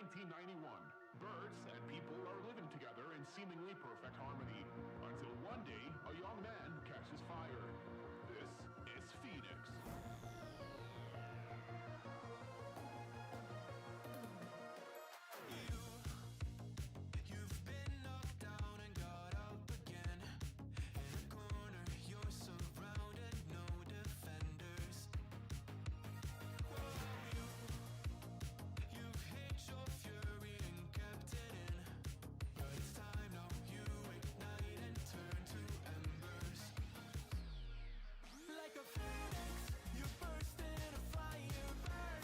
1991. Birds and people are living together in seemingly perfect harmony. Until one day, a young man catches fire. This is Phoenix. You've been knocked down and got up again. In a corner, you're surrounded, no defenders. You've hit your fury and kept it in. But it's time now, you ignite and turn to embers. Like a phoenix, you burst in a fire burn.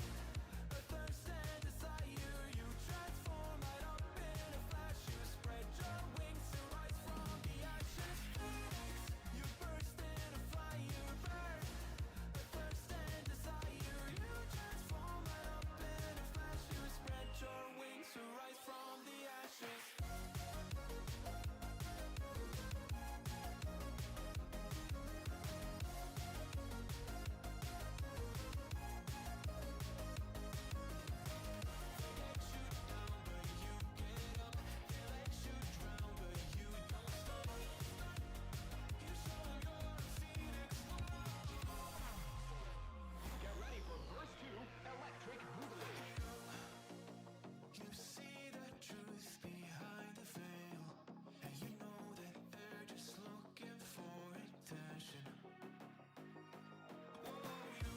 A thirst and desire, you transform right up in a flash. You spread your wings to rise from the ashes. Phoenix, you burst in a fire burn. A thirst and desire, you transform right up in a flash. You spread your wings to rise from the ashes. Get ready for verse 2, Electric Boogaloo. You see the truth behind the veil, and you know that they're just looking for attention. Oh, you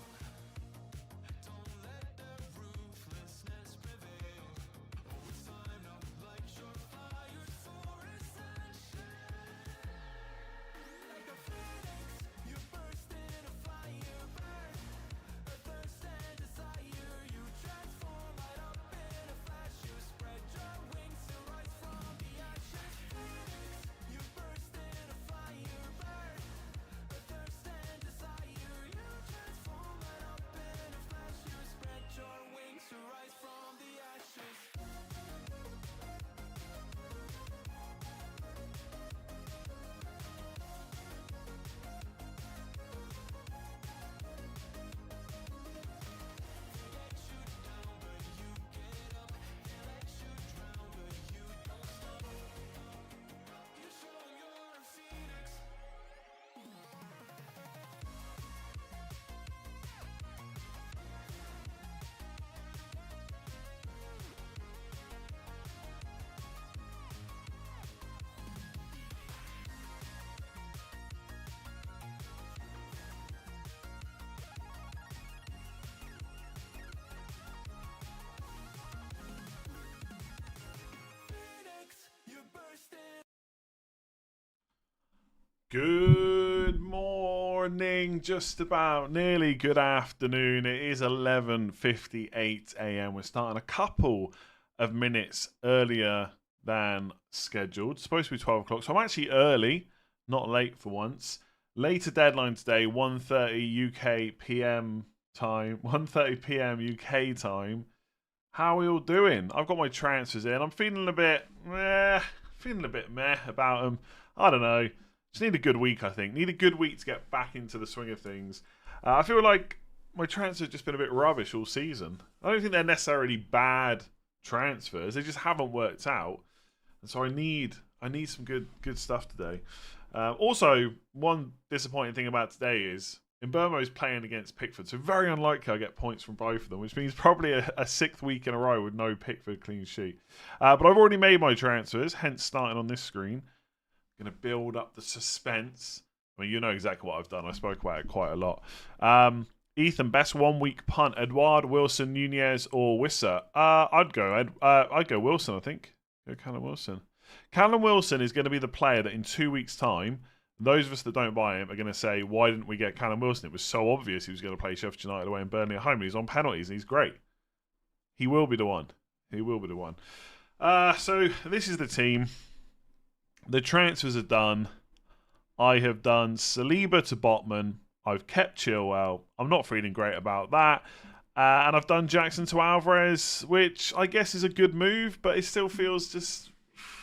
don't let the ruthlessness prevail. Oh, it's time now, light your fire for ascension. Like a phoenix, you burst in a fire burn. A thirst and desire, you transform right up in a flash. You spread your wings to rise from the ashes. Phoenix, you burst in a fire burn. A thirst and desire, you transform right up in a flash. You spread your wings to rise from the ashes. Good morning, just about nearly good afternoon. It is 11:58 a.m. We're starting a couple of minutes earlier than scheduled. It's supposed to be 12 o'clock, so I'm actually early, not late for once. Later deadline today, 1:30 UK PM time, 1:30 PM UK time. How are we all doing? I've got my transfers in. I'm feeling a bit meh about them. I don't know. Just need a good week, I think. Need a good week to get back into the swing of things. I feel like my transfers have just been a bit rubbish all season. I don't think they're necessarily bad transfers. They just haven't worked out. And so I need some good stuff today. Also, one disappointing thing about today is Mbeumo's playing against Pickford. So very unlikely I get points from both of them, which means probably a sixth week in a row with no Pickford clean sheet. But I've already made my transfers, hence starting on this screen. Going to build up the suspense. I mean, you know exactly what I've done. I spoke about it quite a lot. Ethan, best 1 week punt: Edouard, Wilson, Nunez, or Wissa? I'd go Wilson. I think go Callum Wilson. Callum Wilson is going to be the player that in 2 weeks' time, those of us that don't buy him are going to say, "Why didn't we get Callum Wilson? It was so obvious he was going to play Sheffield United away and Burnley at home. And he's on penalties and he's great. He will be the one. He will be the one." So this is the team. The transfers are done. I have done Saliba to Botman. I've kept Chilwell. I'm not feeling great about that. And I've done Jackson to Alvarez, which I guess is a good move, but it still feels just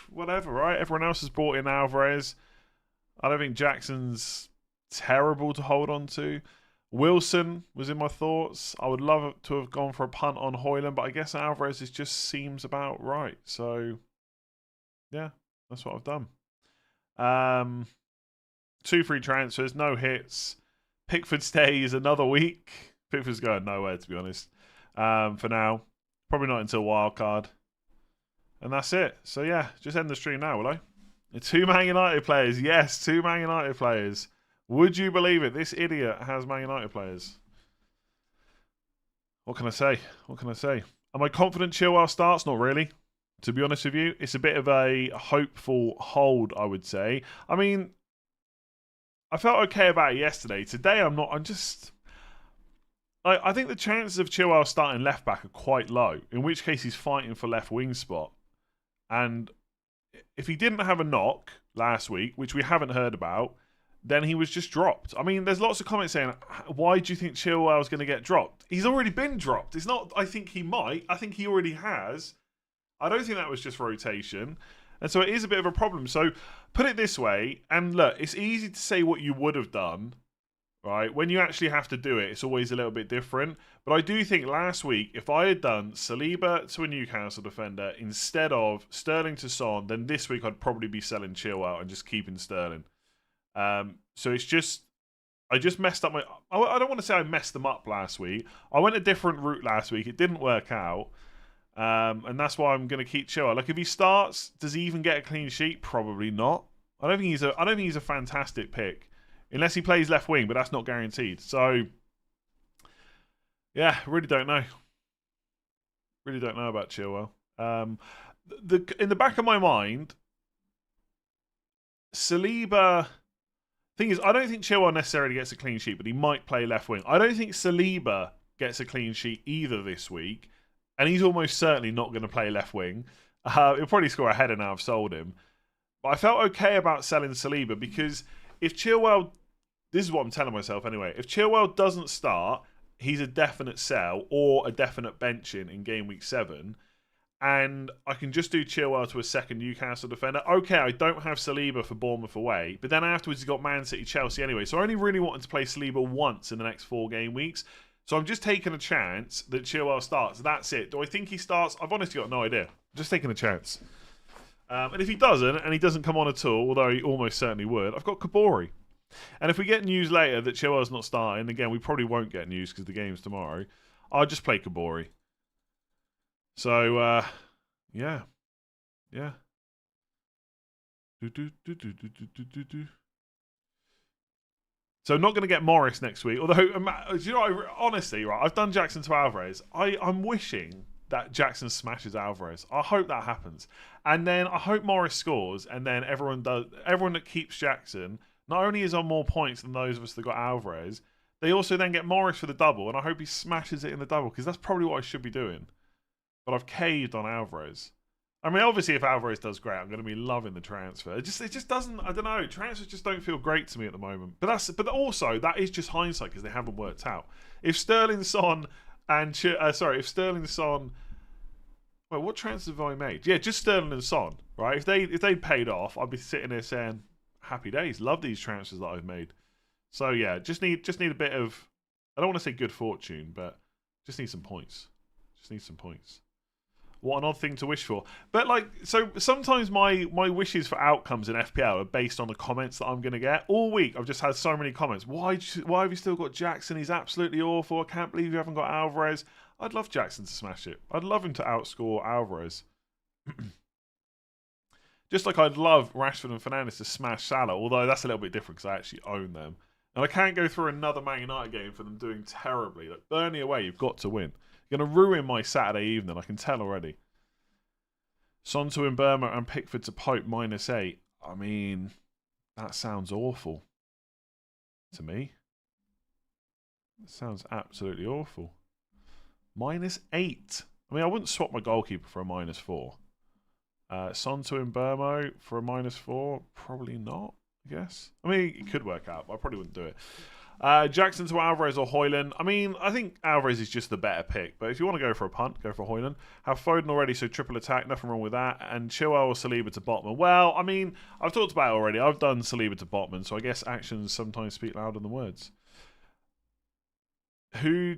whatever, right? Everyone else has brought in Alvarez. I don't think Jackson's terrible to hold on to. Wilson was in my thoughts. I would love to have gone for a punt on Højlund, but I guess Alvarez just seems about right. So, yeah, that's what I've done. 2 free transfers, no hits. Pickford stays another week. Pickford's going nowhere, to be honest. For now. Probably not until wildcard. And that's it. So, yeah, just end the stream now, will I? 2 Man United players. Yes, 2 Man United players. Would you believe it? This idiot has Man United players. What can I say? What can I say? Am I confident Chilwell starts? Not really. To be honest with you, it's a bit of a hopeful hold, I would say. I mean, I felt okay about it yesterday. Today, I'm not. I'm just... I think the chances of Chilwell starting left back are quite low, in which case he's fighting for left wing spot. And if he didn't have a knock last week, which we haven't heard about, then he was just dropped. I mean, there's lots of comments saying, why do you think Chilwell's going to get dropped? He's already been dropped. It's not, I think he might. I think he already has. I don't think that was just rotation. And so it is a bit of a problem. So put it this way, and look, it's easy to say what you would have done, right? When you actually have to do it, it's always a little bit different. But I do think last week, if I had done Saliba to a Newcastle defender instead of Sterling to Son, then this week I'd probably be selling Chilwell and just keeping Sterling. So it's just, I just messed up I don't want to say I messed them up last week. I went a different route last week. It didn't work out. And that's why I'm going to keep Chilwell. Like if he starts, does he even get a clean sheet? Probably not. I don't think he's a fantastic pick. Unless he plays left wing, but that's not guaranteed. So, yeah, really don't know. Really don't know about Chilwell. In the back of my mind, Saliba... Thing is, I don't think Chilwell necessarily gets a clean sheet, but he might play left wing. I don't think Saliba gets a clean sheet either this week, and he's almost certainly not going to play left wing. He'll probably score a header now I've sold him. But I felt okay about selling Saliba because if Chilwell... This is what I'm telling myself anyway. If Chilwell doesn't start, he's a definite sell or a definite benching in game week 7. And I can just do Chilwell to a second Newcastle defender. Okay, I don't have Saliba for Bournemouth away, but then afterwards he's got Man City, Chelsea anyway. So I only really wanted to play Saliba once in the next 4 game weeks. So I'm just taking a chance that Chilwell starts. That's it. Do I think he starts? I've honestly got no idea. Just taking a chance. And if he doesn't, and he doesn't come on at all, although he almost certainly would, I've got Kabori. And if we get news later that Chilwell's not starting, again, we probably won't get news because the game's tomorrow, I'll just play Kabori. So, yeah. So not going to get Morris next week. Although, you know, honestly, right, I've done Jackson to Alvarez. I'm wishing that Jackson smashes Alvarez. I hope that happens. And then I hope Morris scores, and then everyone that keeps Jackson not only is on more points than those of us that got Alvarez, they also then get Morris for the double, and I hope he smashes it in the double, because that's probably what I should be doing. But I've caved on Alvarez. I mean, obviously, if Alvarez does great, I'm going to be loving the transfer. It just doesn't. I don't know. Transfers just don't feel great to me at the moment. But also that is just hindsight because they haven't worked out. If Sterling, Son, and if Sterling, Son. Wait, what transfers have I made? Yeah, just Sterling and Son. Right? If they paid off, I'd be sitting there saying, "Happy days. Love these transfers that I've made." So yeah, just need a bit of. I don't want to say good fortune, but just need some points. Just need some points. What an odd thing to wish for. But so sometimes my wishes for outcomes in FPL are based on the comments that I'm going to get. All week I've just had so many comments. Why have you still got Jackson? He's absolutely awful. I can't believe you haven't got Alvarez. I'd love Jackson to smash it. I'd love him to outscore Alvarez. Just like I'd love Rashford and Fernandes to smash Salah, although that's a little bit different because I actually own them. And I can't go through another Man United game for them doing terribly. Like, Burnley away, you've got to win. Going to ruin my Saturday evening, I can tell already. Son to Mbeumo and Pickford to Pope -8. I mean, that sounds awful to me. It sounds absolutely awful. -8. I mean, I wouldn't swap my goalkeeper for a -4. Son to Mbeumo for a -4. Probably not, I guess. I mean, it could work out, but I probably wouldn't do it. Jackson to Alvarez or Højlund. I mean, I think Alvarez is just the better pick. But if you want to go for a punt, go for Højlund. Have Foden already, so triple attack. Nothing wrong with that. And Chilwell or Saliba to Botman. Well, I mean, I've talked about it already. I've done Saliba to Botman, so I guess actions sometimes speak louder than words. who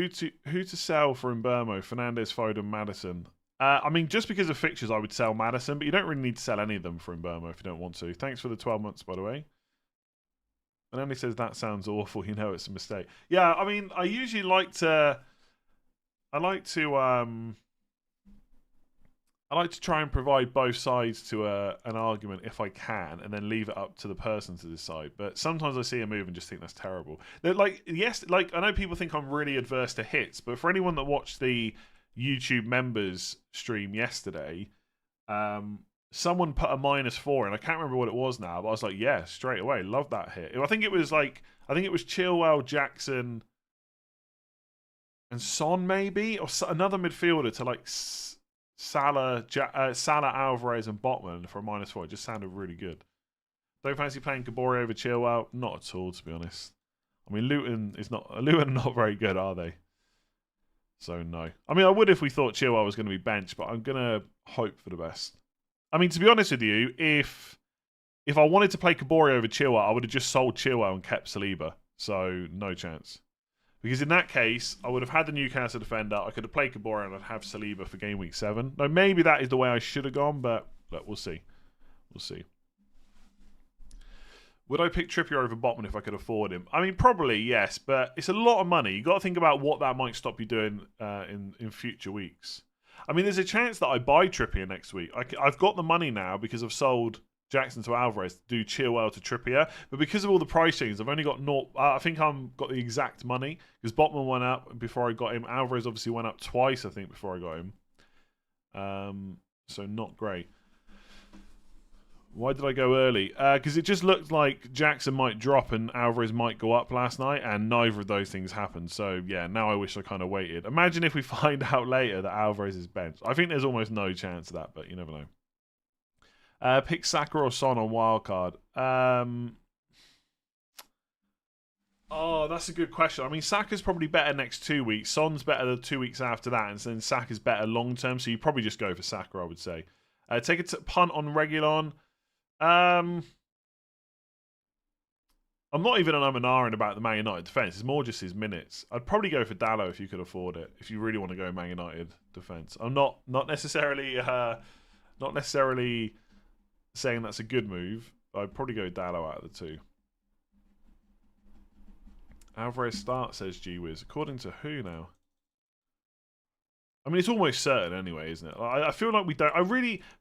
to sell for Mbermo? Fernandez, Foden, Maddison. I mean, just because of fixtures, I would sell Maddison, but you don't really need to sell any of them for Mbermo if you don't want to. Thanks for the 12 months, by the way. And Andy says that sounds awful. You know it's a mistake. Yeah, I mean, I usually like to try and provide both sides to an argument if I can, and then leave it up to the person to decide. But sometimes I see a move and just think that's terrible. Like, yes, like I know people think I'm really adverse to hits, but for anyone that watched the YouTube members stream yesterday, someone put a -4 in. I can't remember what it was now, but I was like, yeah, straight away, love that hit. I think it was Chilwell, Jackson, and Son maybe, or another midfielder to like Salah, Alvarez, and Botman for a -4. It just sounded really good. Don't fancy playing Kabori over Chilwell? Not at all, to be honest. I mean, Luton are not very good, are they? So no. I mean, I would if we thought Chilwell was going to be benched, but I'm going to hope for the best. I mean, to be honest with you, if I wanted to play Kabori over Chilwell, I would have just sold Chilwell and kept Saliba. So no chance. Because in that case, I would have had the Newcastle defender. I could have played Kabori and I'd have Saliba for game week 7. No, maybe that is the way I should have gone, but look, we'll see. We'll see. Would I pick Trippier over Botman if I could afford him? I mean, probably, yes, but it's a lot of money. You've got to think about what that might stop you doing in future weeks. I mean, there's a chance that I buy Trippier next week. I've got the money now because I've sold Jackson to Alvarez to do Chilwell to Trippier, but because of all the price changes, I've only got I think I've got the exact money because Botman went up before I got him. Alvarez obviously went up twice, I think, before I got him. So not great. Why did I go early? Because it just looked like Jackson might drop and Alvarez might go up last night, and neither of those things happened. So, yeah, now I wish I kind of waited. Imagine if we find out later that Alvarez is benched. I think there's almost no chance of that, but you never know. Pick Saka or Son on wildcard. Oh, that's a good question. I mean, Saka's probably better next 2 weeks. Son's better the 2 weeks after that, and then Saka's better long term. So you probably just go for Saka, I would say. Take a punt on Reguilon. I'm not even an and about the Man United defence. It's more just his minutes. I'd probably go for Dallo if you could afford it. If you really want to go Man United defence, I'm not necessarily saying that's a good move. I'd probably go Dallo out of the two. Alvarez start, says Gwiz. According to who now? I mean, it's almost certain anyway, isn't it? I feel like we don't...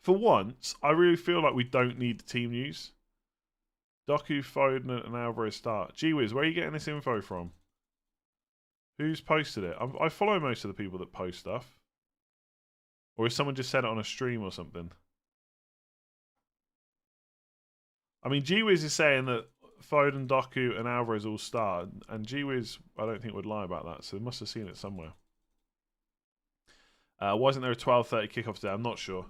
for once, I really feel like we don't need the team news. Doku, Foden, and Alvarez start. Gwiz, where are you getting this info from? Who's posted it? I follow most of the people that post stuff. Or has someone just said it on a stream or something? I mean, Gwiz is saying that Foden, Doku, and Alvarez all start. And Gwiz, I don't think would lie about that. So they must have seen it somewhere. Wasn't there a 12:30 kickoff today? I'm not sure.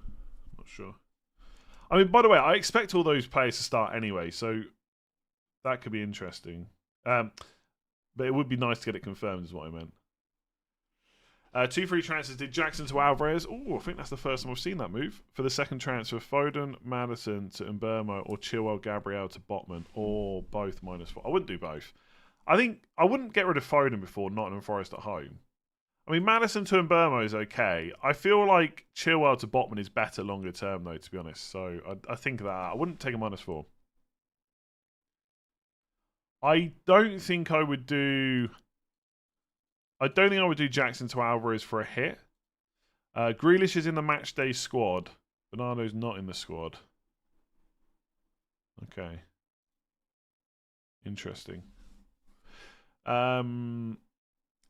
I mean, by the way, I expect all those players to start anyway, so that could be interesting. But it would be nice to get it confirmed, is what I meant. 2 free transfers did Jackson to Alvarez. Oh, I think that's the first time I've seen that move. For the second transfer, Foden, Maddison to Mbermo, or Chilwell, Gabriel to Botman, or both -4. I wouldn't do both. I think I wouldn't get rid of Foden before Nottingham Forest at home. I mean, Maddison to Mbermo is okay. I feel like Chilwell to Botman is better longer term, though, to be honest. So I think that. I wouldn't take a -4. I don't think I would do Jackson to Alvarez for a hit. Grealish is in the matchday squad. Bernardo's not in the squad. Okay. Interesting.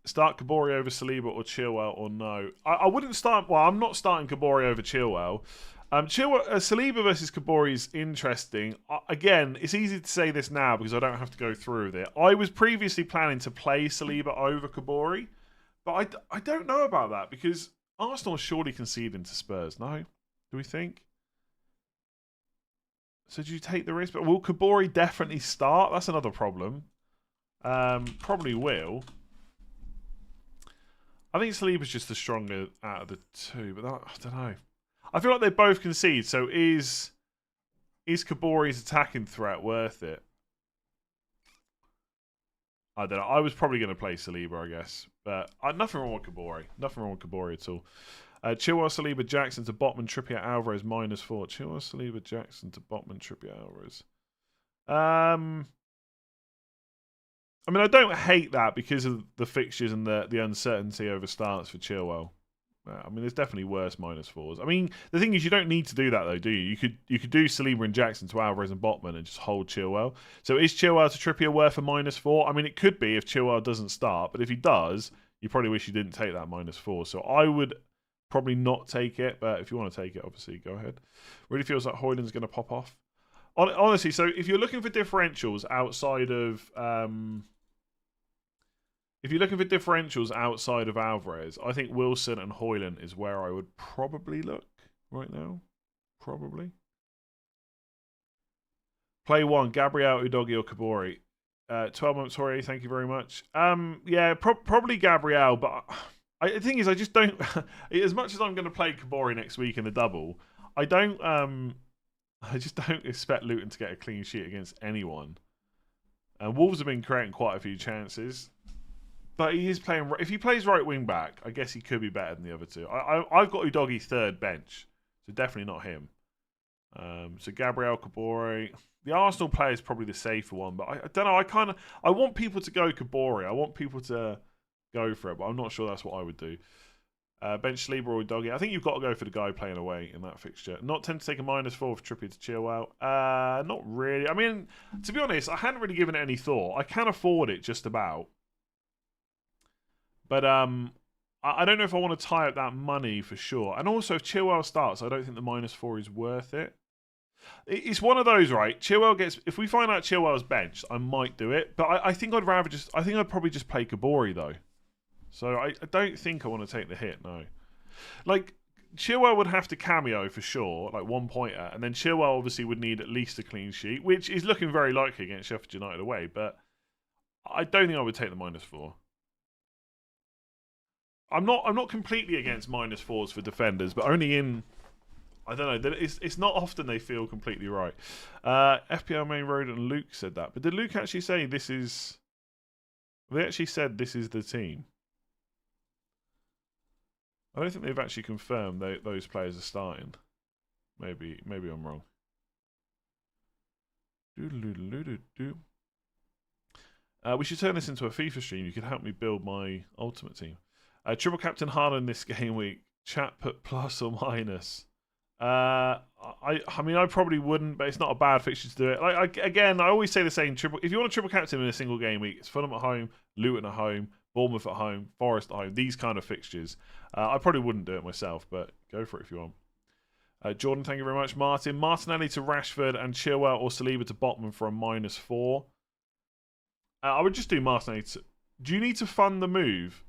Start Kabori over Saliba or Chilwell or no? I wouldn't start... Well, I'm not starting Kabori over Chilwell. Saliba versus Kabori is interesting. Again, it's easy to say this now because I don't have to go through with it. I was previously planning to play Saliba over Kabori, but I don't know about that because Arsenal surely conceding to Spurs, no? Do we think? So do you take the risk? But will Kabori definitely start? That's another problem. Probably will. I think Saliba's just the stronger out of the two, but I don't know. I feel like they both concede, so is Kabori's attacking threat worth it? I don't know. I was probably going to play Saliba, I guess. But nothing wrong with Kabore. Nothing wrong with Kabore at all. Chilwell, Saliba, Jackson to Botman, Trippier, Alvarez, -4. Chilwell, Saliba, Jackson to Botman, Trippier, Alvarez. I mean, I don't hate that because of the fixtures and the uncertainty over starts for Chilwell. I mean, there's definitely worse -4s. I mean, the thing is, you don't need to do that though, do you? You could do Saliba and Jackson to Alvarez and Botman and just hold Chilwell. So is Chilwell to Trippier worth a -4? I mean, it could be if Chilwell doesn't start, but if he does, you probably wish you didn't take that -4. So I would probably not take it, but if you want to take it, obviously go ahead. Really feels like Højlund's going to pop off. Honestly, so if you're looking for differentials outside of Alvarez, I think Wilson and Højlund is where I would probably look right now. Probably. Play one, Gabriel, Udogi, or Kabore. 12 months, Jorge, thank you very much. Yeah, probably Gabriel, but the thing is, I just don't... as much as I'm going to play Kabore next week in the double, I just don't expect Luton to get a clean sheet against anyone. Wolves have been creating quite a few chances. But he is playing... If he plays right wing back, I guess he could be better than the other two. I've got Udogi third bench, so definitely not him. So Gabriel, Kabore... The Arsenal player is probably the safer one, but I don't know. I want people to go Kabore. I want people to go for it, but I'm not sure that's what I would do. Bench Saliba or Udogi. I think you've got to go for the guy playing away in that fixture. Not tend to take a -4 for Trippier to Chilwell. Not really. I mean, to be honest, I hadn't really given it any thought. I can afford it just about. But I don't know if I want to tie up that money for sure. And also, if Chilwell starts, I don't think the -4 is worth it. It's one of those, right? Chilwell gets... If we find out Chilwell's benched, I might do it. But I think I'd rather just... I think I'd probably just play Kabore, though. So I don't think I want to take the hit, no. Like, Chilwell would have to cameo for sure, like 1-pointer. And then Chilwell obviously would need at least a clean sheet, which is looking very likely against Sheffield United away. But I don't think I would take the -4. I'm not completely against -4s for defenders, but only in... I don't know. It's not often they feel completely right. FPL Main Road and Luke said that. But did Luke actually say this is... They actually said this is the team. I don't think they've actually confirmed those players are starting. Maybe I'm wrong. We should turn this into a FIFA stream. You could help me build my ultimate team. Triple Captain Haaland this game week. Chat put plus or minus. I mean, I probably wouldn't, but it's not a bad fixture to do it. I always say the same. If you want a triple captain in a single game week, it's Fulham at home, Luton at home, Bournemouth at home, Forest at home. These kind of fixtures. I probably wouldn't do it myself, but go for it if you want. Jordan, thank you very much. Martinelli to Rashford and Chilwell or Saliba to Botman for a -4. I would just do Martinelli. Do you need to fund the move?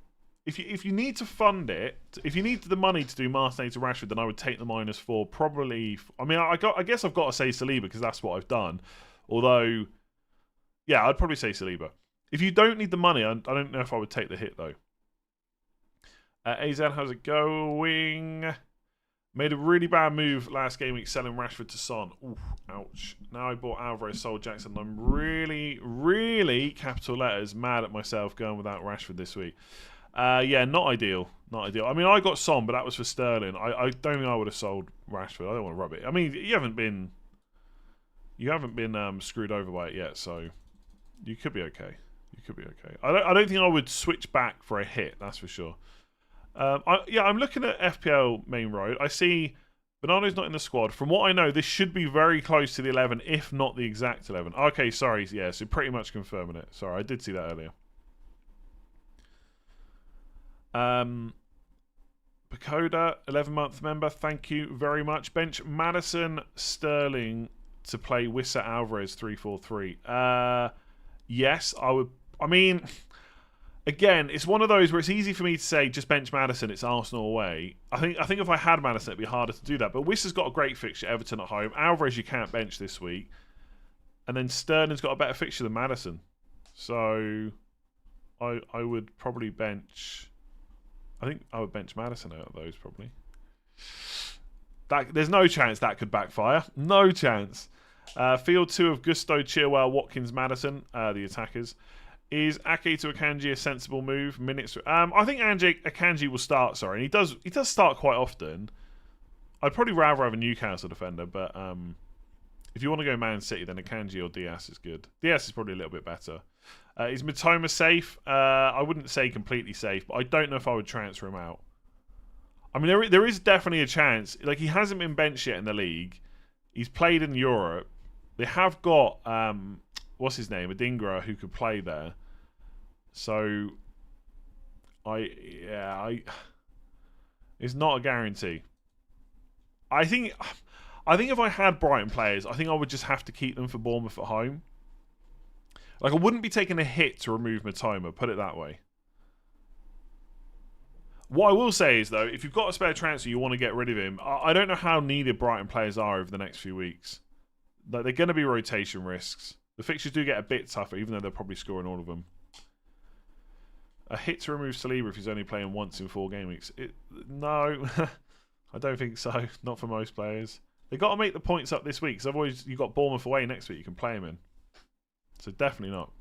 If you need to fund it, if you need the money to do Martinelli to Rashford, then I would take the -4. Probably. I mean, I guess I've got to say Saliba because that's what I've done. Although, yeah, I'd probably say Saliba. If you don't need the money, I don't know if I would take the hit though. AZ, how's it going? Made a really bad move last game week selling Rashford to Son. Ooh, ouch. Now I bought Alvarez, sold Jackson. I'm really, really, capital letters, mad at myself going without Rashford this week. Yeah, not ideal. Not ideal. I mean, I got Son, but that was for Sterling. I don't think I would have sold Rashford. I don't want to rub it. I mean, you haven't been screwed over by it yet, so you could be okay. You could be okay. I don't think I would switch back for a hit. That's for sure. I'm looking at FPL Main Road. I see Bernardo's not in the squad. From what I know, this should be very close to the 11, if not the exact 11. Okay, sorry. Yeah, so pretty much confirming it. Sorry, I did see that earlier. Pagoda, 11-month member. Thank you very much. Bench Madison, Sterling to play Wissa Alvarez 3-4-3. Yes, I would. I mean, again, it's one of those where it's easy for me to say just bench Madison. It's Arsenal away. I think if I had Madison, it'd be harder to do that. But Wissa's got a great fixture. Everton at home. Alvarez you can't bench this week, and then Sterling's got a better fixture than Madison. So I would probably bench. I think I would bench Madison out of those probably. There's no chance that could backfire. No chance. Field 2 of Gusto, Chilwell, Watkins, Madison, the attackers. Is Ake to Akanji a sensible move? Minutes. I think Akanji will start. Sorry, and he does start quite often. I'd probably rather have a Newcastle defender, but if you want to go Man City, then Akanji or Diaz is good. Diaz is probably a little bit better. Is Mitoma safe? I wouldn't say completely safe, but I don't know if I would transfer him out. I mean, there is definitely a chance. Like, he hasn't been benched yet in the league. He's played in Europe. They have got what's his name, Adingra, who could play there. So, it's not a guarantee. I think if I had Brighton players, I think I would just have to keep them for Bournemouth at home. Like, I wouldn't be taking a hit to remove Mitoma, put it that way. What I will say is, though, if you've got a spare transfer, you want to get rid of him. I don't know how needed Brighton players are over the next few weeks. Like, they're going to be rotation risks. The fixtures do get a bit tougher, even though they're probably scoring all of them. A hit to remove Saliba if he's only playing once in 4 game weeks. No, I don't think so. Not for most players. They've got to make the points up this week, because otherwise you've got Bournemouth away next week you can play him in. So definitely not.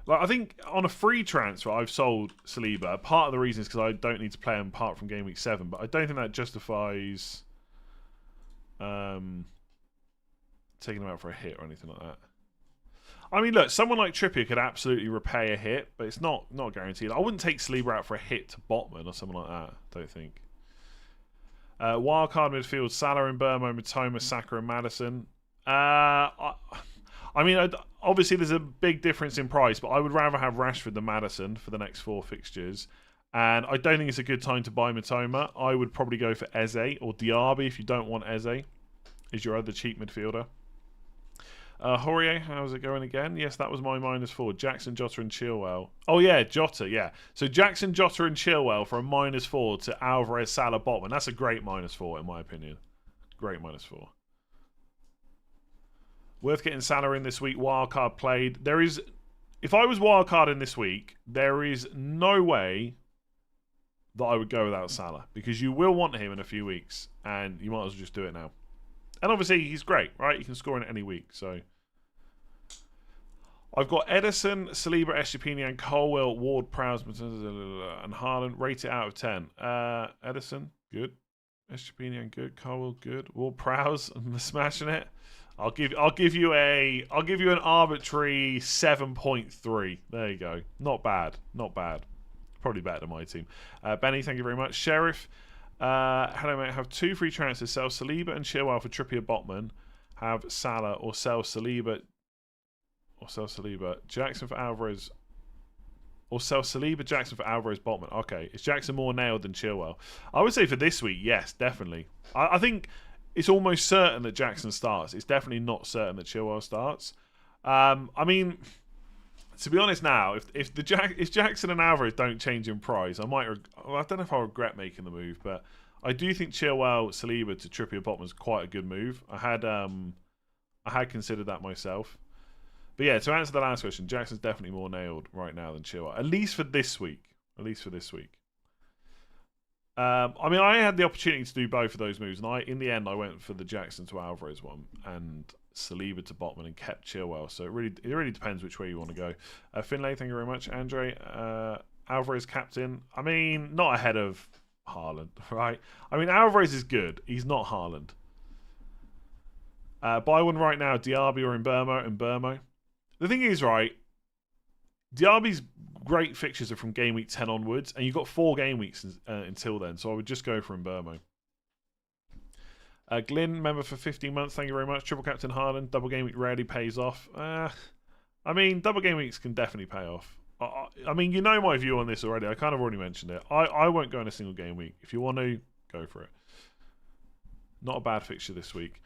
Like, I think on a free transfer, I've sold Saliba. Part of the reason is because I don't need to play him apart from game week 7, but I don't think that justifies taking him out for a hit or anything like that. I mean, look, someone like Trippier could absolutely repay a hit, but it's not guaranteed. I wouldn't take Saliba out for a hit to Botman or something like that, I don't think. Wildcard midfield, Salah and Burmo, Mitoma, Saka and Maddison. I mean, obviously there's a big difference in price, but I would rather have Rashford than Maddison for the next 4 fixtures. And I don't think it's a good time to buy Mitoma. I would probably go for Eze or Diaby if you don't want Eze. Is your other cheap midfielder. Aurier, how's it going again? Yes, that was my -4. Jackson, Jota and Chilwell. Oh yeah, Jota, yeah. So Jackson, Jota and Chilwell for a -4 to Alvarez, Salah, Botman. That's a great -4 in my opinion. Great -4. Worth getting Salah in this week. Wildcard played. If I was wildcarding this week, there is no way that I would go without Salah, because you will want him in a few weeks, and you might as well just do it now. And obviously, he's great, right? You can score in any week. So I've got Edison, Saliba, Estepinian, Colwell, Ward, Prowse, and Haaland. Rate it out of 10. Edison, good. Estepinian, good. Colwell, good. Ward, Prowse, I'm smashing it. I'll give you an arbitrary 7.3. There you go. Not bad. Not bad. Probably better than my team. Benny, thank you very much. Sheriff. Hello, mate. Have 2 free transfers. Sell Saliba and Chilwell for Trippier, Botman. Have Salah or sell Saliba. Jackson for Alvarez. Or sell Saliba, Jackson for Alvarez, Botman. Okay. Is Jackson more nailed than Chilwell? I would say for this week, yes, definitely. I think it's almost certain that Jackson starts. It's definitely not certain that Chilwell starts. I mean, to be honest now, if Jackson and Alvarez don't change in price, I don't know if I'll regret making the move, but I do think Chilwell, Saliba to Trippier, Botman is quite a good move. I had considered that myself. But yeah, to answer the last question, Jackson's definitely more nailed right now than Chilwell, at least for this week. I mean, I had the opportunity to do both of those moves, and in the end, I went for the Jackson to Alvarez one and Saliba to Botman and kept Chilwell. So it really depends which way you want to go. Finlay, thank you very much. Andre, Alvarez captain. I mean, not ahead of Haaland, right? I mean, Alvarez is good. He's not Haaland. Buy one right now, Diaby or Mbermo. The thing is, right, Diaby's great fixtures are from game week 10 onwards, and you've got 4 game weeks until then, so I would just go for Mbermo. Glyn, member for 15 months, thank you very much. Triple captain Haaland, double game week rarely pays off. I mean, double game weeks can definitely pay off. I mean, you know my view on this already. I kind of already mentioned it. I won't go in a single game week. If you want to, go for it. Not a bad fixture this week.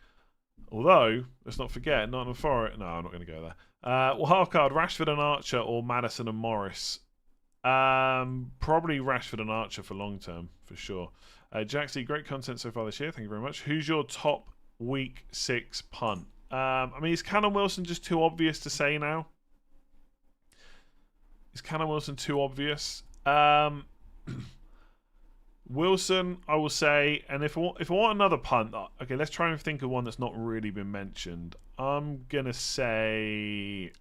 Although, let's not forget, Nottingham Forest. No, I'm not going to go there. Wildcard, Rashford and Archer or Maddison and Morris. Probably Rashford and Archer for long term, for sure. Jaxie, great content so far this year. Thank you very much. Who's your top week 6 punt? I mean, is Callum Wilson just too obvious to say now? Is Callum Wilson too obvious? Wilson, I will say, and if I want another punt, okay, let's try and think of one that's not really been mentioned. I'm gonna say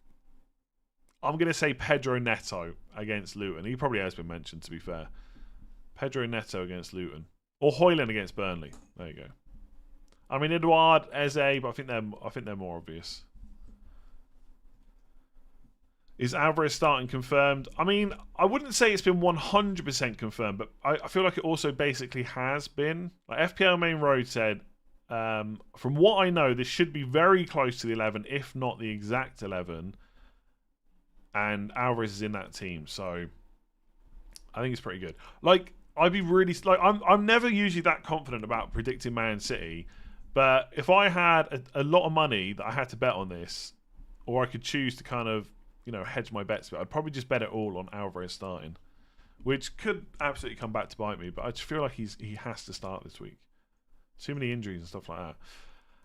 Pedro Neto against Luton. He probably has been mentioned, to be fair. Pedro Neto against Luton, or Hoyland against Burnley. There you go. I mean, Edouard, Eze, but I think they're more obvious. Is Alvarez starting confirmed? I mean, I wouldn't say it's been 100% confirmed, but I feel like it also basically has been. Like FPL Main Road said, from what I know, this should be very close to the 11, if not the exact 11. And Alvarez is in that team, so I think it's pretty good. Like, I'd be really like I'm never usually that confident about predicting Man City, but if I had a lot of money that I had to bet on this, or I could choose to kind of hedge my bets, but I'd probably just bet it all on Alvarez starting, which could absolutely come back to bite me. But I just feel like he has to start this week. Too many injuries and stuff like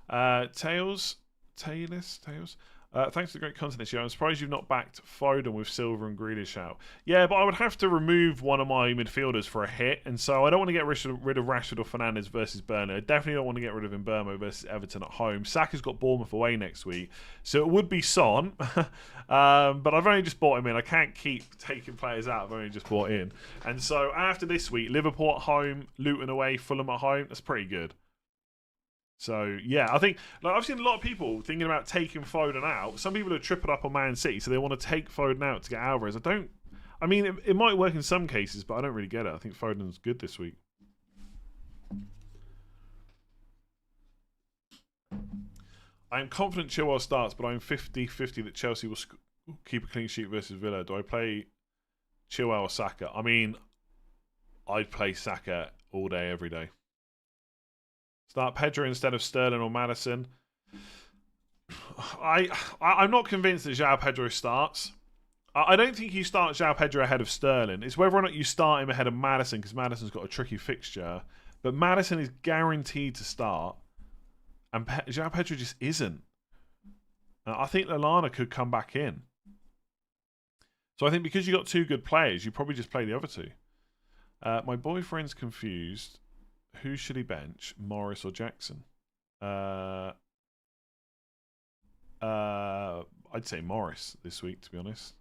that. Tails. Thanks for the great content this year. I'm surprised you've not backed Foden with Silver and Grealish out. Yeah, but I would have to remove one of my midfielders for a hit, and so I don't want to get rid of Rashford or Fernandes versus Burnley. I definitely don't want to get rid of Mbeumo versus Everton at home. Saka's got Bournemouth away next week, so it would be Son. But I've only just bought him in. I can't keep taking players out I've only just bought in. And so after this week, Liverpool at home, Luton away, Fulham at home, that's pretty good. So, yeah, I think I've seen a lot of people thinking about taking Foden out. Some people are tripping up on Man City, so they want to take Foden out to get Alvarez. I mean, it might work in some cases, but I don't really get it. I think Foden's good this week. I am confident Chilwell starts, but I'm 50-50 that Chelsea will keep a clean sheet versus Villa. Do I play Chilwell or Saka? I mean, I'd play Saka all day, every day. Start Pedro instead of Sterling or Maddison. I'm not convinced that João Pedro starts. I don't think you start João Pedro ahead of Sterling. It's whether or not you start him ahead of Maddison, because Maddison's got a tricky fixture. But Maddison is guaranteed to start, and João Pedro just isn't. I think Lallana could come back in. So I think because you got two good players, you probably just play the other two. My boyfriend's confused. Who should he bench, Morris or Jackson? I'd say Morris this week, to be honest.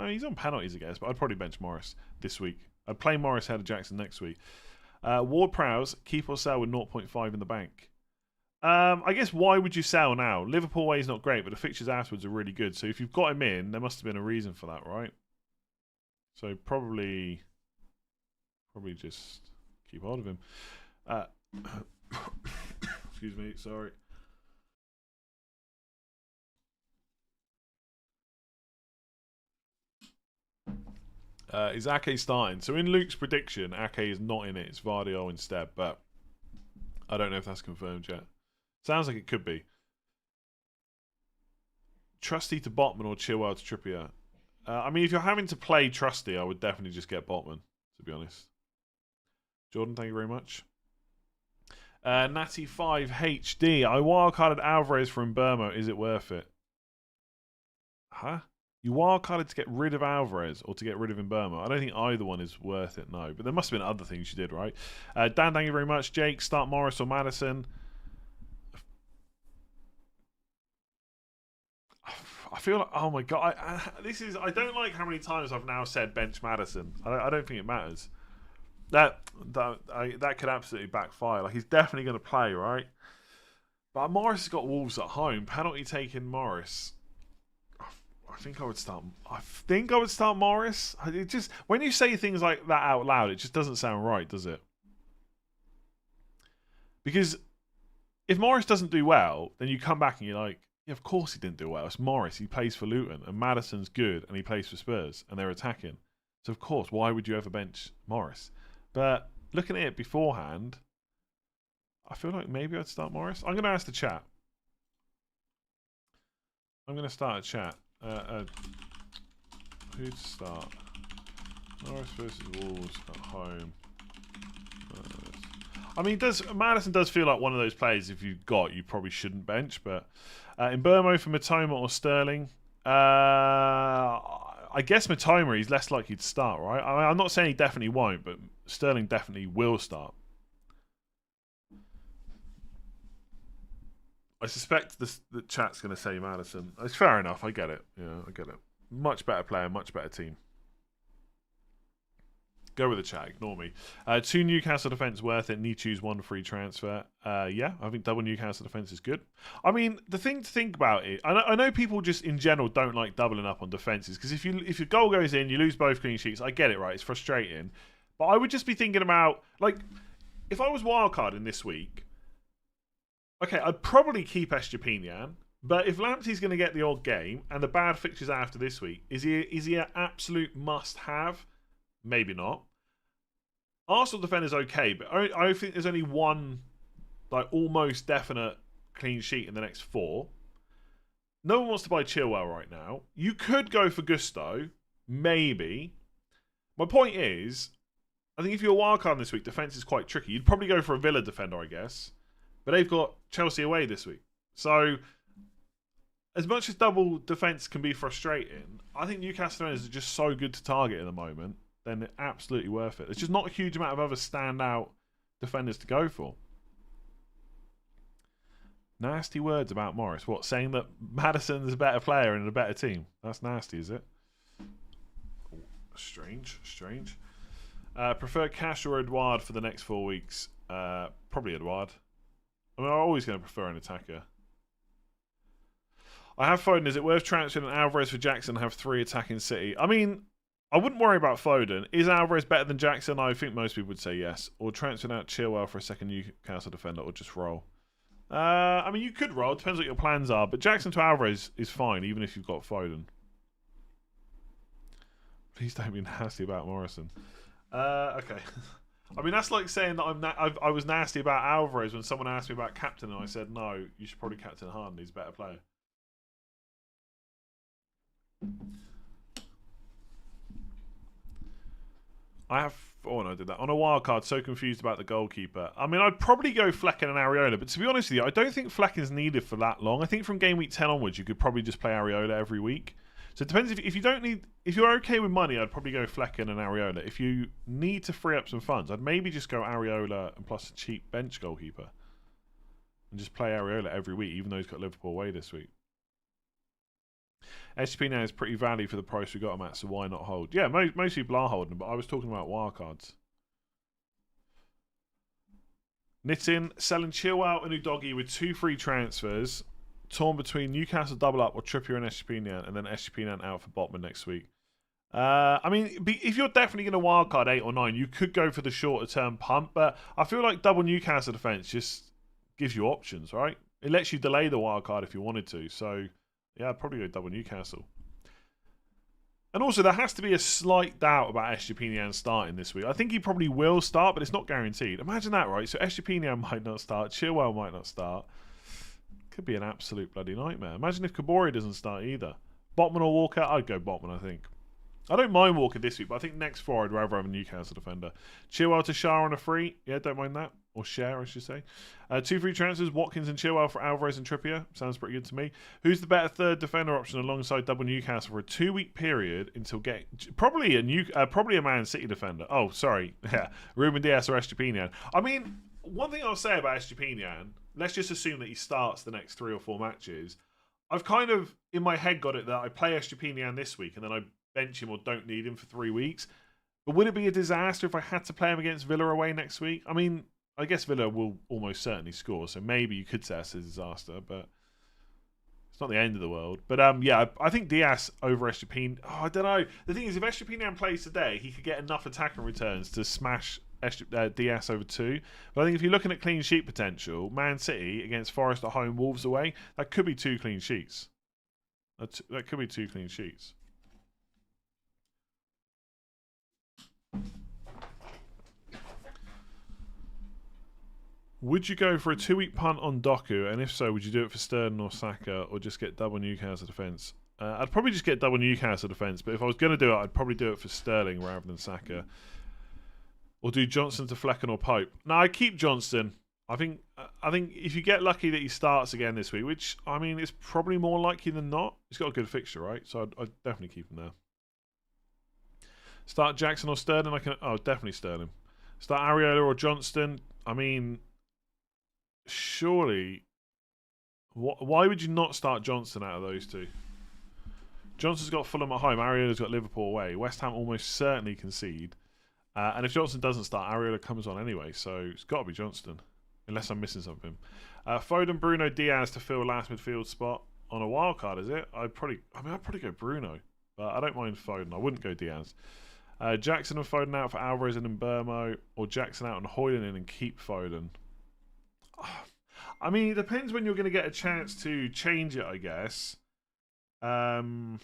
He's on penalties, I guess, but I'd probably bench Morris this week. I'd play Morris ahead of Jackson next week. Ward-Prowse, keep or sell with 0.5 in the bank. I guess why would you sell now? Liverpool way is not great, but the fixtures afterwards are really good. So if you've got him in, there must have been a reason for that, right? So probably just keep hold of him. Excuse me, sorry. Is Ake starting? So in Luke's prediction, Ake is not in it. It's Vardio instead, but I don't know if that's confirmed yet. Sounds like it could be. Trusty to Botman or Chilwell to Trippier? I mean, if you're having to play Trusty, I would definitely just get Botman, to be honest. Jordan, thank you very much. Natty5 HD. I wildcarded Alvarez from Mbeumo. Is it worth it? Huh? You wildcarded to get rid of Alvarez or to get rid of Mbeumo? I don't think either one is worth it, no. But there must have been other things you did, right? Dan, thank you very much. Jake, start Morris or Maddison. I feel like, oh my God. I don't like how many times I've now said bench Maddison. I don't think it matters. That could absolutely backfire. Like, he's definitely going to play, right? But Morris has got Wolves at home. Penalty taking Morris. I think I would start Morris. It just, when you say things like that out loud, it just doesn't sound right, does it? Because if Morris doesn't do well, then you come back and you're like, yeah, of course he didn't do well. It's Morris. He plays for Luton, and Maddison's good, and he plays for Spurs, and they're attacking. So of course, why would you ever bench Morris? But looking at it beforehand, I feel like maybe I'd start Morris. I'm going to ask the chat. I'm going to start a chat. Who to start? Morris versus Wolves at home. I mean, Maddison does feel like one of those players, if you've got, you probably shouldn't bench. But in Mbeumo for Matoma or Sterling, I guess Matoma, he's less likely to start, right? I'm not saying he definitely won't, but Sterling definitely will start. I suspect the chat's going to say Madison. It's fair enough. I get it. Yeah, I get it. Much better player, much better team. Go with the chat. Ignore me. 2 Newcastle defence worth it. Need to choose 1 free transfer. Yeah, I think double Newcastle defence is good. I mean, the thing to think about it, I know people just in general don't like doubling up on defences because if your goal goes in, you lose both clean sheets. I get it, right? It's frustrating. But I would just be thinking about, like, if I was wildcarding this week, okay, I'd probably keep Estepinian. But if Lamptey's going to get the odd game and the bad fixtures after this week, is he an absolute must-have? Maybe not. Arsenal defender's okay, but I think there's only one like almost definite clean sheet in the next 4. No one wants to buy Chilwell right now. You could go for Gusto, maybe. My point is, I think if you're a wildcard this week, defence is quite tricky. You'd probably go for a Villa defender, I guess. But they've got Chelsea away this week. So, as much as double defence can be frustrating, I think Newcastle defenders are just so good to target at the moment. Then it's absolutely worth it. There's just not a huge amount of other standout defenders to go for. Nasty words about Morris. What, saying that Maddison's a better player and a better team? That's nasty, is it? Oh, strange. Prefer Cash or Edouard for the next 4 weeks? Probably Edouard. I mean, I'm always going to prefer an attacker. I have Foden. Is it worth transferring Alvarez for Jackson and have 3 attacking City? I mean, I wouldn't worry about Foden. Is Alvarez better than Jackson? I think most people would say yes. Or transferring out Chilwell for a second Newcastle defender, or just roll. I mean, you could roll. It depends what your plans are. But Jackson to Alvarez is fine, even if you've got Foden. Please don't be nasty about Morrison. Okay. I mean, that's like saying that I was nasty about Alvarez when someone asked me about captain, and I said, no, you should probably captain Harden. He's a better player. Oh, no, I did that. On a wild card, so confused about the goalkeeper. I mean, I'd probably go Flecken and Areola, but to be honest with you, I don't think Flecken's needed for that long. I think from game week 10 onwards, you could probably just play Areola every week. So it depends if you don't need... If you're okay with money, I'd probably go Flecken and Areola. If you need to free up some funds, I'd maybe just go Areola and plus a cheap bench goalkeeper. And just play Areola every week, even though he's got Liverpool away this week. SGP now is pretty value for the price we got him at, so why not hold? Yeah, most people are holding, but I was talking about wildcards. Knitting, selling Chilwell and Udogie with 2 free transfers, torn between Newcastle double up or Trippier and Estepinian, and then Estepinian out for Botman next week. I mean, if you're definitely going to wildcard 8 or 9, you could go for the shorter term punt, but I feel like double Newcastle defence just gives you options, right? It lets you delay the wildcard if you wanted to, so... Yeah, I'd probably go double Newcastle. And also, there has to be a slight doubt about Estepinian starting this week. I think he probably will start, but it's not guaranteed. Imagine that, right? So Estepinian might not start. Chilwell might not start. Could be an absolute bloody nightmare. Imagine if Kabori doesn't start either. Botman or Walker? I'd go Botman, I think. I don't mind Walker this week, but I think next 4 I'd rather have a Newcastle defender. Chilwell to Shah on a free. Yeah, don't mind that. Or share, I should say. 2 free transfers, Watkins and Chilwell for Alvarez and Trippier. Sounds pretty good to me. Who's the better third defender option alongside double Newcastle for a 2-week period until getting... Probably a Man City defender. Oh, sorry. Yeah, Ruben Dias or Estepinian. I mean, one thing I'll say about Estepinian, let's just assume that he starts the next 3 or 4 matches. I've kind of, in my head, got it that I play Estepinian this week and then I bench him or don't need him for 3 weeks. But would it be a disaster if I had to play him against Villa away next week? I mean, I guess Villa will almost certainly score, so maybe you could say it's a disaster, but it's not the end of the world. But yeah, I think Diaz over Estepinian. Oh, I don't know. The thing is, if Estepinian plays today, he could get enough attacking returns to smash Diaz over 2. But I think if you're looking at clean sheet potential, Man City against Forest at home, Wolves away, that could be 2 clean sheets. That could be 2 clean sheets. Would you go for a 2-week punt on Doku? And if so, would you do it for Sterling or Saka, or just get double Newcastle defence? I'd probably just get double Newcastle defence, but if I was going to do it, I'd probably do it for Sterling rather than Saka. Or do Johnson to Flecken or Pope? No, I keep Johnston. I think if you get lucky that he starts again this week, which, I mean, is probably more likely than not. He's got a good fixture, right? So I'd definitely keep him there. Start Jackson or Sterling? Definitely Sterling. Start Areola or Johnston? I mean, surely. Why would you not start Johnston out of those two? Johnston's got Fulham at home. Areola's got Liverpool away. West Ham almost certainly concede. And if Johnston doesn't start, Areola comes on anyway. So it's got to be Johnston. Unless I'm missing something. Foden, Bruno, Diaz to fill last midfield spot on a wild card, is it? I'd probably go Bruno. But I don't mind Foden. I wouldn't go Diaz. Jackson and Foden out for Alvarez and Mbermo. Or Jackson out and Hoyland in and keep Foden. I mean, it depends when you're going to get a chance to change it, I guess. You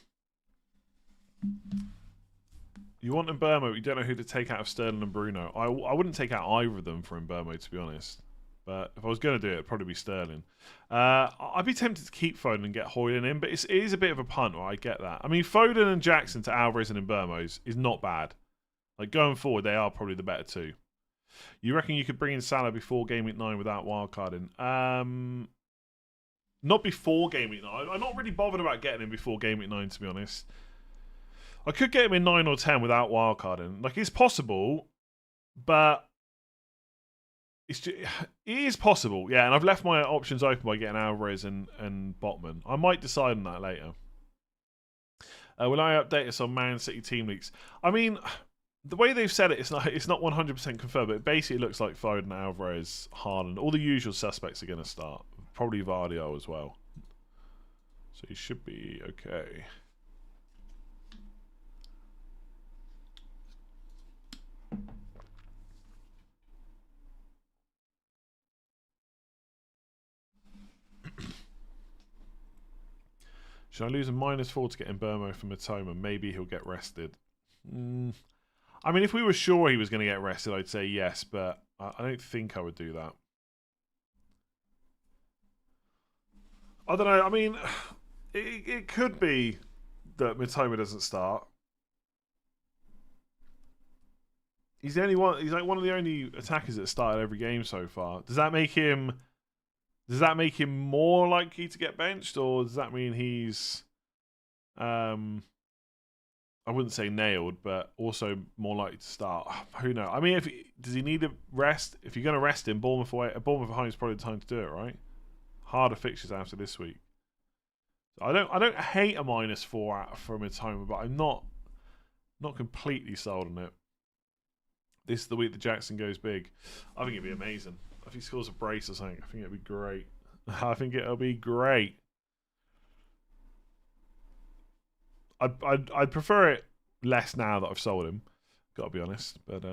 want Mbermo, but you don't know who to take out of Sterling and Bruno. I wouldn't take out either of them for Mbermo, to be honest. But if I was going to do it, it'd probably be Sterling. I'd be tempted to keep Foden and get Hoyland in, but it is a bit of a punt, right? I get that. I mean, Foden and Jackson to Alvarez and Mbermo is not bad. Like, going forward, they are probably the better two. You reckon you could bring in Salah before Game Week 9 without wildcarding? Not before Game Week 9. I'm not really bothered about getting him before Game Week 9, to be honest. I could get him in 9 or 10 without wildcarding. Like, it's possible, but it is possible. Yeah, and I've left my options open by getting Alvarez and Botman. I might decide on that later. Will I update us on Man City team leaks? I mean, the way they've said it, it's not 100% confirmed, but it basically looks like Foden, Alvarez, Haaland, all the usual suspects are going to start. Probably Vardio as well. So he should be okay. Should I lose a -4 to get Mbermo from Matoma? Maybe he'll get rested. I mean, if we were sure he was going to get rested, I'd say yes, but I don't think I would do that. I don't know. I mean, it could be that Matoma doesn't start. He's the only one. He's like one of the only attackers that started every game so far. Does that make him more likely to get benched, or does that mean he's, I wouldn't say nailed, but also more likely to start? Who knows? I mean, does he need a rest? If you're going to rest him, Bournemouth at home is probably the time to do it, right? Harder fixtures after this week. So I don't hate a -4 from Matoma, but I'm not completely sold on it. This is the week that Jackson goes big. I think it'd be amazing. If he scores a brace or something, I think it'd be great. I think it'll be great. I'd prefer it less now that I've sold him. Got to be honest, but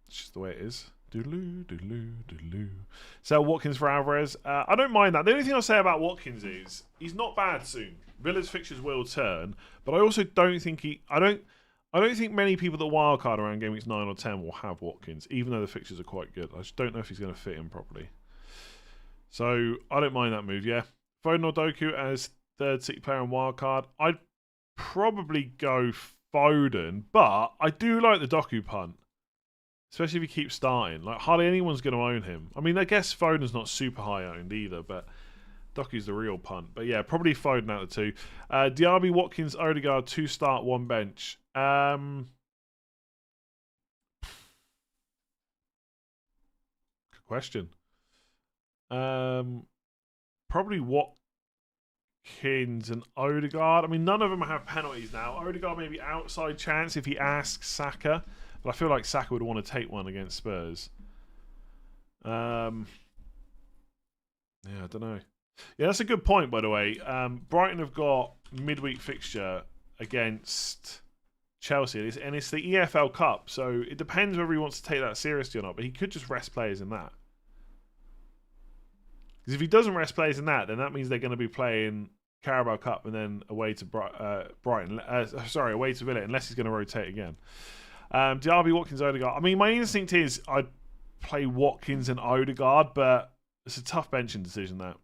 it's just the way it is. Doodaloo, doodaloo, doodaloo. Sell Watkins for Alvarez. I don't mind that. The only thing I'll say about Watkins is he's not bad soon. Villa's fixtures will turn, but I also don't think I don't think many people that wildcard around Game Weeks 9 or 10 will have Watkins, even though the fixtures are quite good. I just don't know if he's going to fit in properly. So I don't mind that move, yeah. Foden or Doku as third City player on wildcard. I'd probably go Foden, but I do like the Doku punt. Especially if he keeps starting. Like, hardly anyone's going to own him. I mean, I guess Foden's not super high owned either, but Doku's the real punt. But yeah, probably Foden out of the two. Diaby, Watkins, Odegaard, 2 start, 1 bench. Good question. Probably Watkins and Odegaard. I mean, none of them have penalties now. Odegaard maybe outside chance if he asks Saka. But I feel like Saka would want to take one against Spurs. Yeah, I don't know. Yeah, that's a good point, by the way. Brighton have got midweek fixture against Chelsea, and it's the EFL Cup, so it depends whether he wants to take that seriously or not, but he could just rest players in that. Because if he doesn't rest players in that, then that means they're going to be playing Carabao Cup and then away to away to Villa, unless he's going to rotate again. Diaby, Watkins, Odegaard. I mean, my instinct is I'd play Watkins and Odegaard, but it's a tough benching decision, that.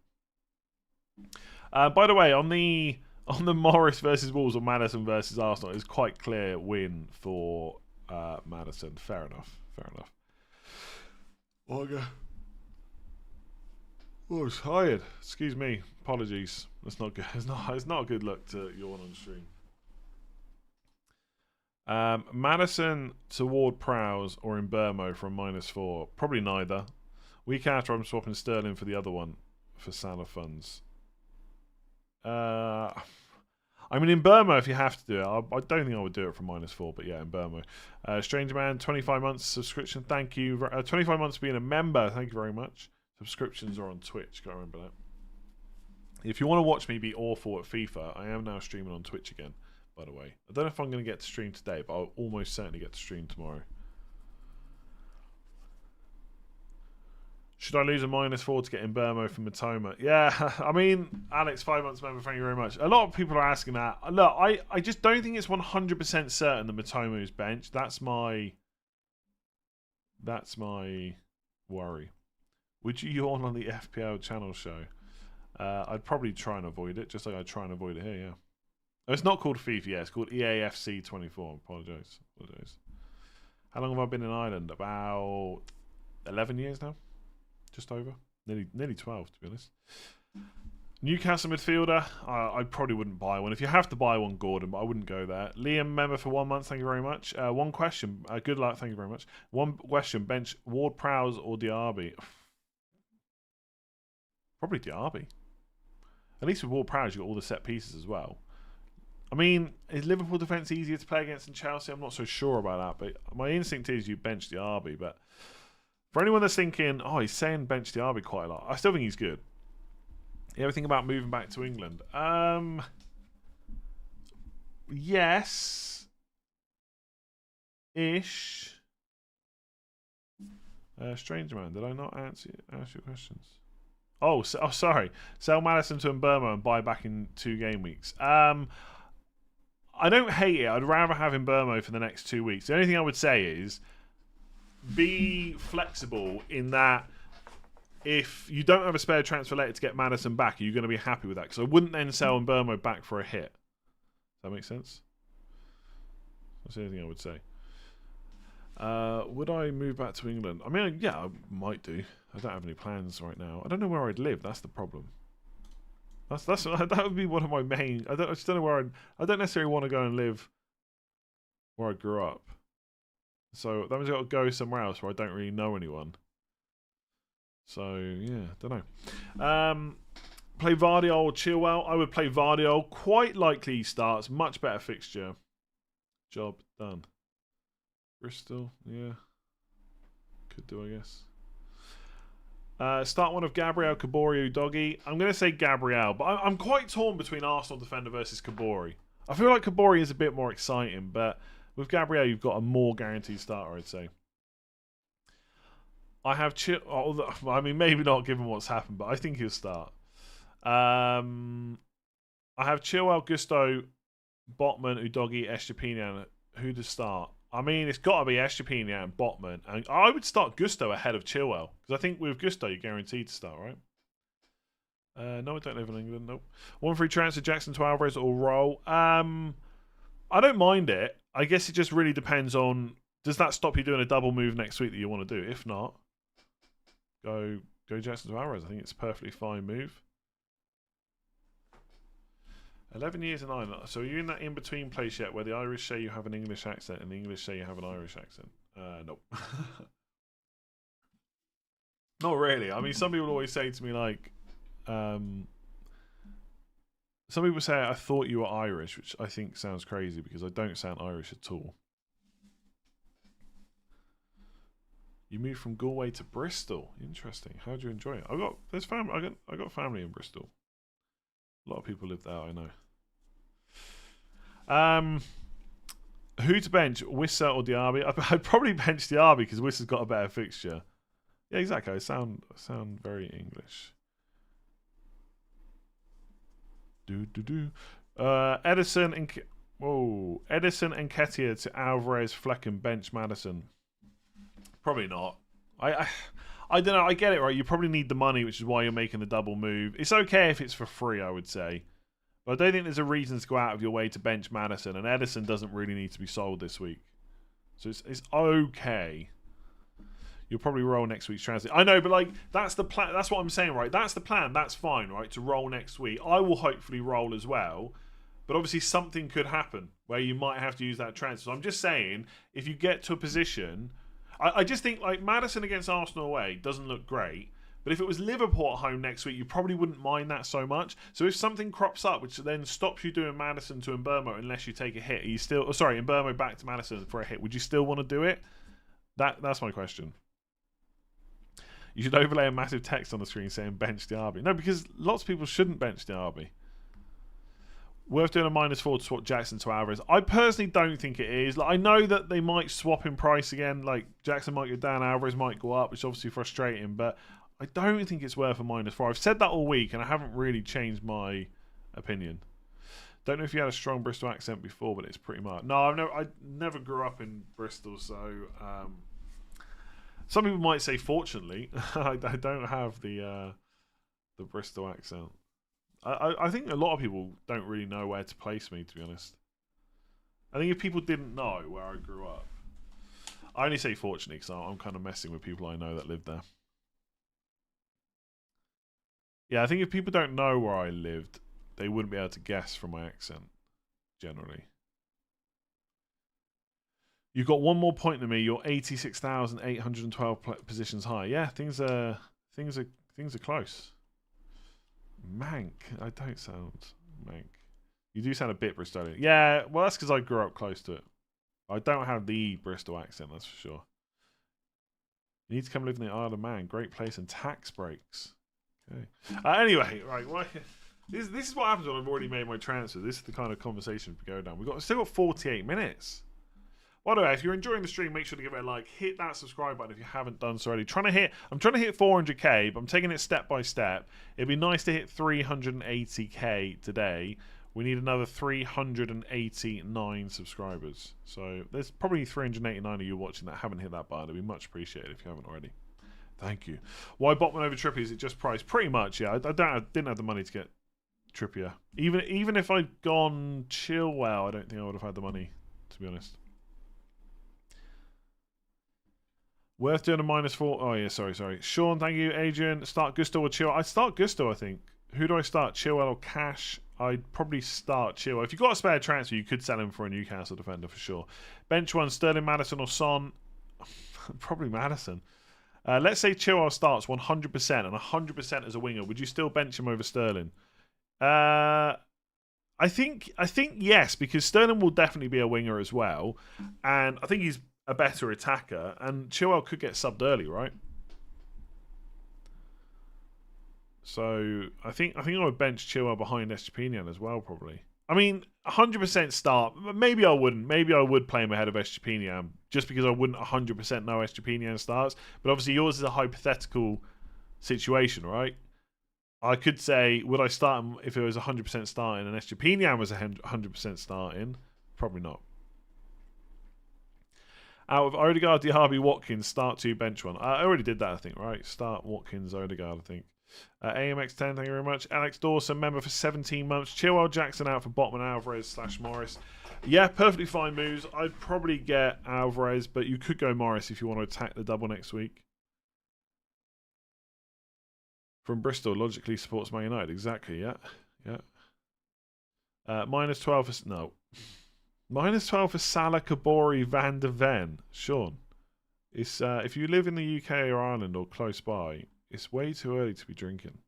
By the way, on the Morris versus Wolves or Maddison versus Arsenal, it's quite clear win for Maddison. Fair enough. Okay. Oh, I'm tired. Excuse me. Apologies. That's not good. It's not a good look to yawn on stream. Madison to Ward Prowse or in Burmo from -4. Probably neither. Week after, I'm swapping Sterling for the other one for Salah funds. I mean, in Burma, if you have to do it, I don't think I would do it from -4, but yeah, in Burma. Stranger Man, 25 months subscription. Thank you. 25 months being a member. Thank you very much. Subscriptions are on Twitch. Got to remember that. If you want to watch me be awful at FIFA, I am now streaming on Twitch again, by the way. I don't know if I'm going to get to stream today, but I'll almost certainly get to stream tomorrow. Should I lose a -4 to get in Burmo from Matoma? Yeah, I mean, Alex, 5 months member, thank you very much. A lot of people are asking that. Look, I just don't think it's 100% certain that Matoma is benched. That's my worry. Would you yawn on the FPL channel show? I'd probably try and avoid it, just like I try and avoid it here, yeah. Oh, it's not called FIFA, yeah, it's called EAFC 24. Apologise. How long have I been in Ireland? About 11 years now? Just over. Nearly 12, to be honest. Newcastle midfielder. I probably wouldn't buy one. If you have to buy one, Gordon, but I wouldn't go there. Liam, member for 1 month. Thank you very much. One question. Good luck. Thank you very much. One question. Bench Ward Prowse or Diaby? Probably Diaby. At least with Ward Prowse, you've got all the set pieces as well. I mean, is Liverpool defence easier to play against than Chelsea? I'm not so sure about that, but my instinct is you bench Diaby, but for anyone that's thinking, oh, he's saying bench Diaby quite a lot, I still think he's good. You ever think about moving back to England? Yes. Ish. Stranger Man, did I not ask your questions? Oh, sorry. Sell Madison to Mbermo and buy back in 2 game weeks. I don't hate it. I'd rather have Mbermo for the next 2 weeks. The only thing I would say is be flexible in that if you don't have a spare transfer letter to get Madison back, are you going to be happy with that? Because I wouldn't then sell Mbermo back for a hit. Does that make sense? That's the only thing I would say. Would I move back to England? I mean, yeah, I might do. I don't have any plans right now. I don't know where I'd live. That's the problem. That would be one of my main. I just don't know where I don't necessarily want to go and live where I grew up. So that means I've got to go somewhere else where I don't really know anyone. So yeah, don't know. Play Vardy or Chilwell. I would play Vardy. Quite likely he starts. Much better fixture. Job done. Bristol, yeah. Could do, I guess. Start one of Gabriel, Kabori, Udogie. I'm going to say Gabriel, but I'm quite torn between Arsenal defender versus Kabori. I feel like Kabori is a bit more exciting, but with Gabriel, you've got a more guaranteed starter, I'd say. I have I mean, maybe not given what's happened, but I think he'll start. I have Chilwell, Gusto, Botman, Udogie, Estepinian. Who to start? I mean, it's got to be Estepinian and Botman. And I would start Gusto ahead of Chilwell. Because I think with Gusto, you're guaranteed to start, right? No, I don't live in England. Nope. 1 free transfer, Jackson to Alvarez or Roll. I don't mind it. I guess it just really depends on... Does that stop you doing a double move next week that you want to do? If not, go Jackson to Alvarez. I think it's a perfectly fine move. 11 years in Ireland. So are you in that in-between place yet where the Irish say you have an English accent and the English say you have an Irish accent? Nope. Not really. I mean, some people always say to me, like... some people say, I thought you were Irish, which I think sounds crazy because I don't sound Irish at all. You moved from Galway to Bristol. Interesting. How do you enjoy it? I got family in Bristol. A lot of people live there, I know. Who to bench? Wissa or Diaby? I'd probably bench Diaby because Wissa's got a better fixture. Yeah, exactly. I sound very English. Edison and Ketia to Alvarez, Fleck and bench Madison. Probably not. I don't know. I get it, right? You probably need the money, which is why you're making the double move. It's okay if it's for free, I would say. But I don't think there's a reason to go out of your way to bench Madison. And Edison doesn't really need to be sold this week. So it's okay. You'll probably roll next week's transit. I know, but like that's the plan. That's what I'm saying, right? That's the plan. That's fine, right? To roll next week. I will hopefully roll as well. But obviously something could happen where you might have to use that transfer. So I'm just saying, if you get to a position... I just think like Maddison against Arsenal away doesn't look great. But if it was Liverpool at home next week, you probably wouldn't mind that so much. So if something crops up, which then stops you doing Maddison to Mbeumo unless you take a hit, are you still... Oh, sorry, Mbeumo back to Maddison for a hit. Would you still want to do it? That's my question. You should overlay a massive text on the screen saying bench Diaby. No, because lots of people shouldn't bench Diaby. Worth doing a -4 to swap Jackson to Alvarez. I personally don't think it is. Like, I know that they might swap in price again. Like, Jackson might go down, Alvarez might go up, which is obviously frustrating. But I don't think it's worth a -4. I've said that all week, and I haven't really changed my opinion. Don't know if you had a strong Bristol accent before, but it's pretty much... No, I never grew up in Bristol, so... some people might say, fortunately, I don't have the Bristol accent. I think a lot of people don't really know where to place me, to be honest. I think if people didn't know where I grew up... I only say fortunately because I'm kind of messing with people I know that live there. Yeah, I think if people don't know where I lived, they wouldn't be able to guess from my accent, generally. You've got one more point than me. You're 86,812 positions high. Yeah, things are close. Mank. I don't sound Mank. You do sound a bit Bristolian. Yeah, well, that's because I grew up close to it. I don't have the Bristol accent, that's for sure. You need to come live in the Isle of Man. Great place and tax breaks. Okay. Anyway, right. Well, this is what happens when I've already made my transfer. This is the kind of conversation we go down. We've still got 48 minutes. By the way, if you're enjoying the stream, make sure to give it a like. Hit that subscribe button if you haven't done so already. I'm trying to hit 400k, but I'm taking it step by step. It'd be nice to hit 380k today. We need another 389 subscribers. So there's probably 389 of you watching that haven't hit that button. It'd be much appreciated if you haven't already. Thank you. Why Botman over Trippier? Is it just price? Pretty much, yeah. I didn't have the money to get Trippier. Even if I'd gone Chilwell, I don't think I would have had the money, to be honest. Worth doing a -4. Oh, yeah, sorry. Sean, thank you. Adrian, start Gusto or Chilwell? I'd start Gusto, I think. Who do I start? Chilwell or Cash? I'd probably start Chilwell. If you've got a spare transfer, you could sell him for a Newcastle defender for sure. Bench one, Sterling, Maddison or Son? Probably Maddison. Let's say Chilwell starts 100% and 100% as a winger. Would you still bench him over Sterling? I think yes, because Sterling will definitely be a winger as well. And I think he's a better attacker, and Chilwell could get subbed early, right? So I think I would bench Chilwell behind Estepinian as well, probably. I mean, 100% start. Maybe I wouldn't. Maybe I would play him ahead of Estepinian, just because I wouldn't 100% know Estepinian starts. But obviously yours is a hypothetical situation, right? I could say, would I start him if it was 100% starting and Estepinian was 100% starting? Probably not. Out of Odegaard, Diaby, Watkins, start 2, bench 1. I already did that, I think, right? Start Watkins, Odegaard, I think. AMX10, thank you very much. Alex Dawson, member for 17 months. Chilwell, Jackson out for Botman, Alvarez / Morris. Yeah, perfectly fine moves. I'd probably get Alvarez, but you could go Morris if you want to attack the double next week. From Bristol, logically supports Man United. Exactly, yeah. -12 for... No. -12 for Salah, Kabori, Van de Ven. Sean. It's, if you live in the UK or Ireland or close by, it's way too early to be drinking.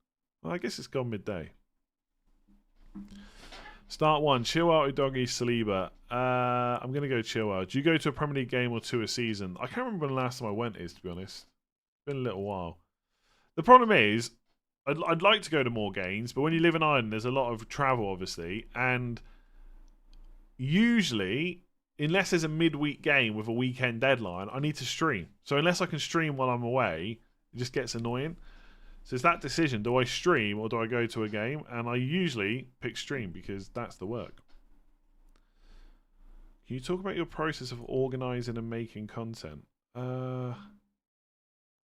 Well, I guess it's gone midday. Start 1. Chilwell, Udogie, Saliba. I'm going to go Chilwell. Do you go to a Premier League game or 2 a season? I can't remember when the last time I went is, to be honest. It's been a little while. The problem is, I'd like to go to more games, but when you live in Ireland, there's a lot of travel, obviously, and usually, unless there's a midweek game with a weekend deadline, I need to stream. So unless I can stream while I'm away, it just gets annoying. So it's that decision. Do I stream or do I go to a game? And I usually pick stream because that's the work. Can you talk about your process of organising and making content? I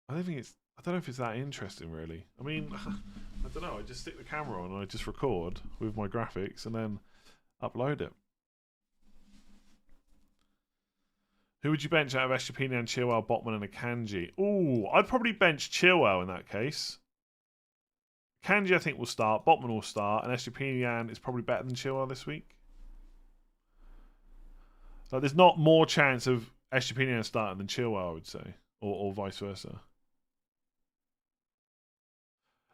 don't know if it's that interesting, really. I mean, I don't know. I just stick the camera on and I just record with my graphics and then upload it. Who would you bench out of Estepinian, Chilwell, Botman, and Akanji? Ooh, I'd probably bench Chilwell in that case. Akanji, I think, will start. Botman will start. And Estepinian is probably better than Chilwell this week. Like, there's not more chance of Estepinian starting than Chilwell, I would say, or vice versa.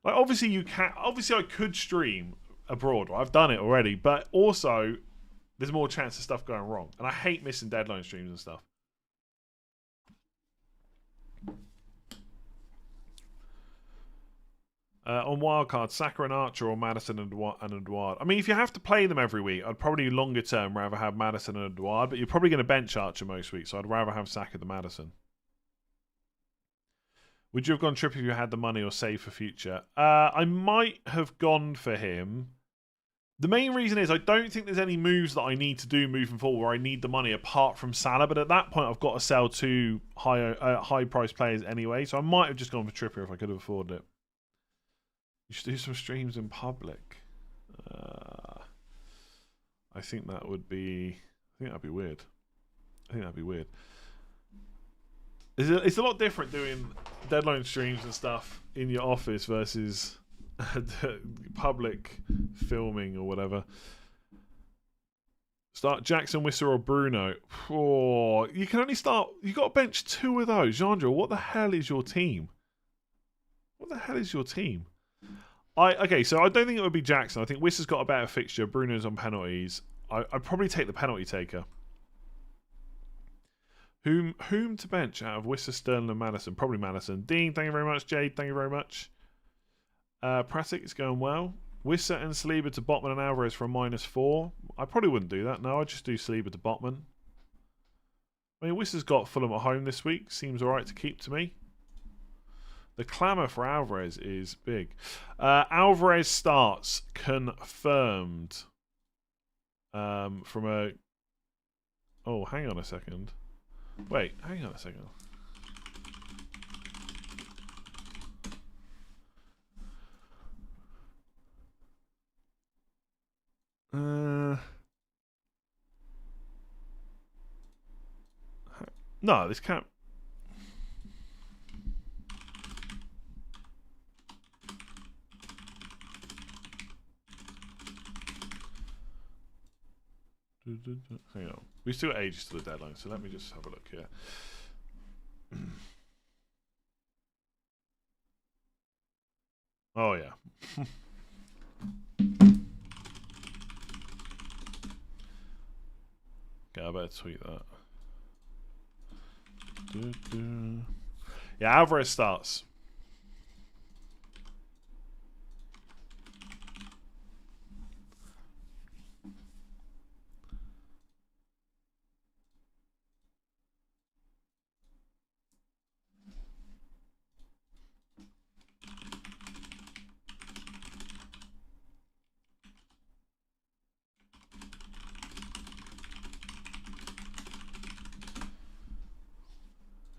Like, obviously you can. Obviously, I could stream abroad. Right? I've done it already, but also there's more chance of stuff going wrong, and I hate missing deadline streams and stuff. On wildcard, Saka and Archer or Madison and Edouard. I mean, if you have to play them every week, I'd probably longer term rather have Madison and Edouard, but you're probably going to bench Archer most weeks, so I'd rather have Saka than Madison. Would you have gone Trip if you had the money or save for future? I might have gone for him. The main reason is I don't think there's any moves that I need to do moving forward where I need the money apart from Salah, but at that point I've got to sell two high price players anyway, so I might have just gone for Trippier if I could have afforded it. You should do some streams in public. I think that would be. I think that'd be weird. It's a lot different doing deadline streams and stuff in your office versus public filming or whatever. Start Jackson, Wissa, or Bruno. Oh, you can only start. You got to bench two of those. Jandro, what the hell is your team? Okay, so I don't think it would be Jackson. I think Wissa's got a better fixture. Bruno's on penalties. I'd probably take the penalty taker. Whom to bench out of Wissa, Sterling, and Madison? Probably Madison. Dean, thank you very much. Jade, thank you very much. Pratic is going well. Wissa and Saliba to Botman and Alvarez for a -4. I probably wouldn't do that. No, I'd just do Saliba to Botman. I mean, Wissa's got Fulham at home this week. Seems alright to keep to me. The clamour for Alvarez is big. Alvarez starts confirmed. From a... Oh, hang on a second. Wait, hang on a second. No, this can't... Hang on. We still got ages to the deadline, so let me just have a look here. Oh, yeah. Okay, I better tweet that. Yeah, Alvarez starts.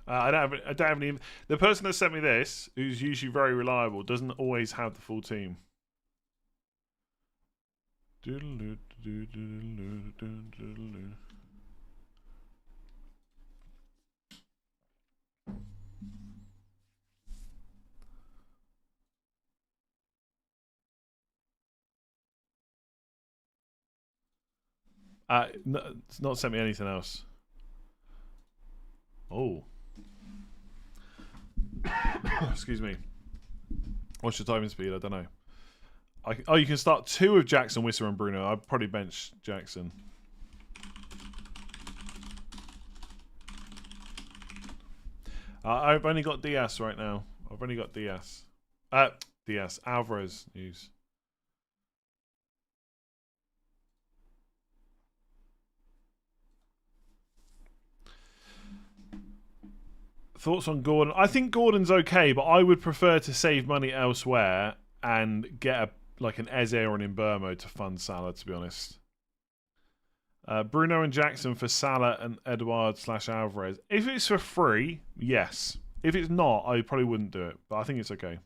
I don't have any. The person that sent me this, who's usually very reliable, doesn't always have the full team. No, it's not sent me anything else. Oh. Excuse me. What's your timing speed? I don't know. Oh, you can start two of Jackson, Wissa, and Bruno. I'd probably bench Jackson. I've only got Diaz right now. I've only got Diaz. Diaz. Alvarez news. Thoughts on Gordon? I think Gordon's okay, but I would prefer to save money elsewhere and get an Eze or an Mbeumo to fund Salah, to be honest. Bruno and Jackson for Salah and Edouard/Alvarez. If it's for free, yes. If it's not, I probably wouldn't do it, but I think it's okay.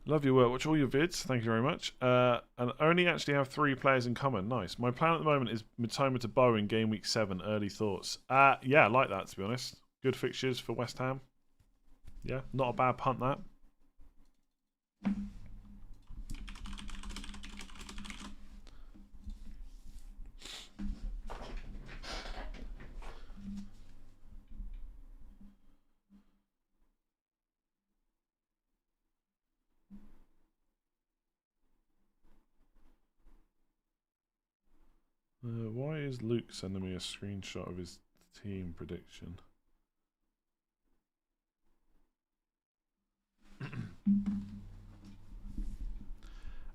Love your work. Watch all your vids. Thank you very much. And only actually have 3 players in common. Nice. My plan at the moment is Mitoma to Bow in game week 7. Early thoughts. Yeah, I like that, to be honest. Good fixtures for West Ham. Yeah, not a bad punt that. Why is Luke sending me a screenshot of his team prediction?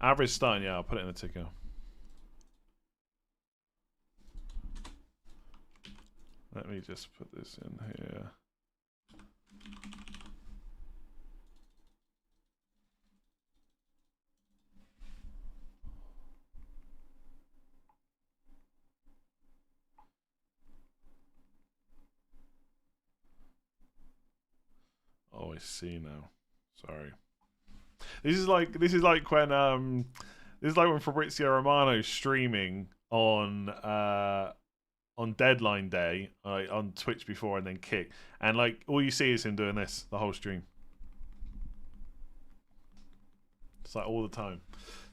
Average starting, yeah, I'll put it in the ticker. Let me just put this in here. Oh, I see now. Sorry. This is like when Fabrizio Romano's streaming on deadline day on Twitch before and then kick, and like all you see is him doing this the whole stream. It's like all the time.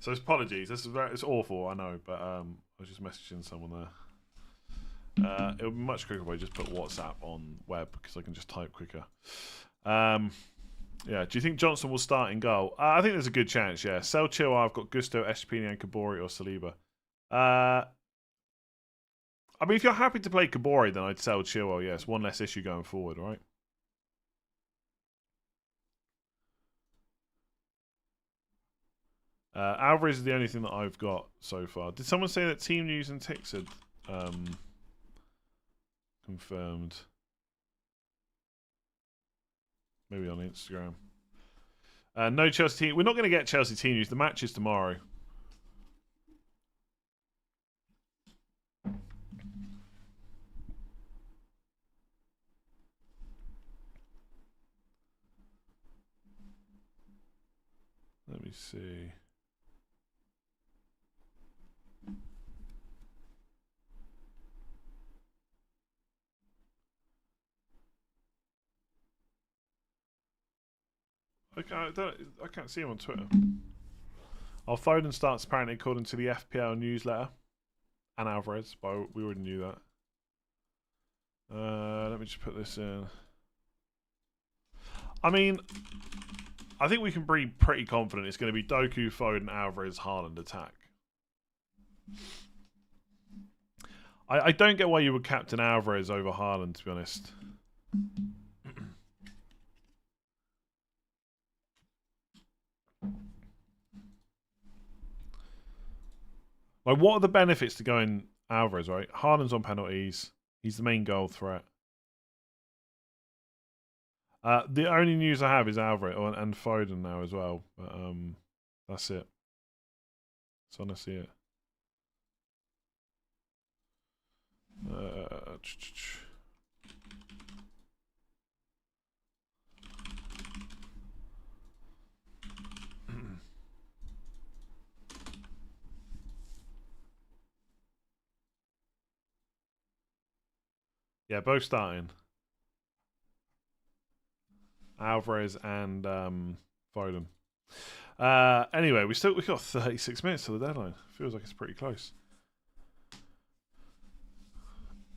So apologies. It's awful, I know, but I was just messaging someone there. It would be much quicker if I just put WhatsApp on web because I can just type quicker. Yeah, do you think Johnson will start in goal? I think there's a good chance, yeah. Sell Chilwell, I've got Gusto, Eshpini, Kabori or Saliba. I mean, if you're happy to play Kabori, then I'd sell Chilwell, yes. One less issue going forward, right? Alvarez is the only thing that I've got so far. Did someone say that Team News and Ticks had confirmed? Maybe on Instagram. No Chelsea team. We're not going to get Chelsea team news. The match is tomorrow. Let me see. I can't see him on Twitter. Oh, Foden starts apparently according to the FPL newsletter. And Alvarez, but we already knew that. Let me just put this in. I mean, I think we can be pretty confident it's going to be Doku, Foden, Alvarez, Haaland attack. I don't get why you would captain Alvarez over Haaland, to be honest. Like, what are the benefits to going Alvarez, right? Haaland's on penalties. He's the main goal threat. The only news I have is Alvarez and Foden now as well. But that's it. That's honestly it. Yeah, both starting. Alvarez and Foden. Anyway, we've got 36 minutes to the deadline. Feels like it's pretty close.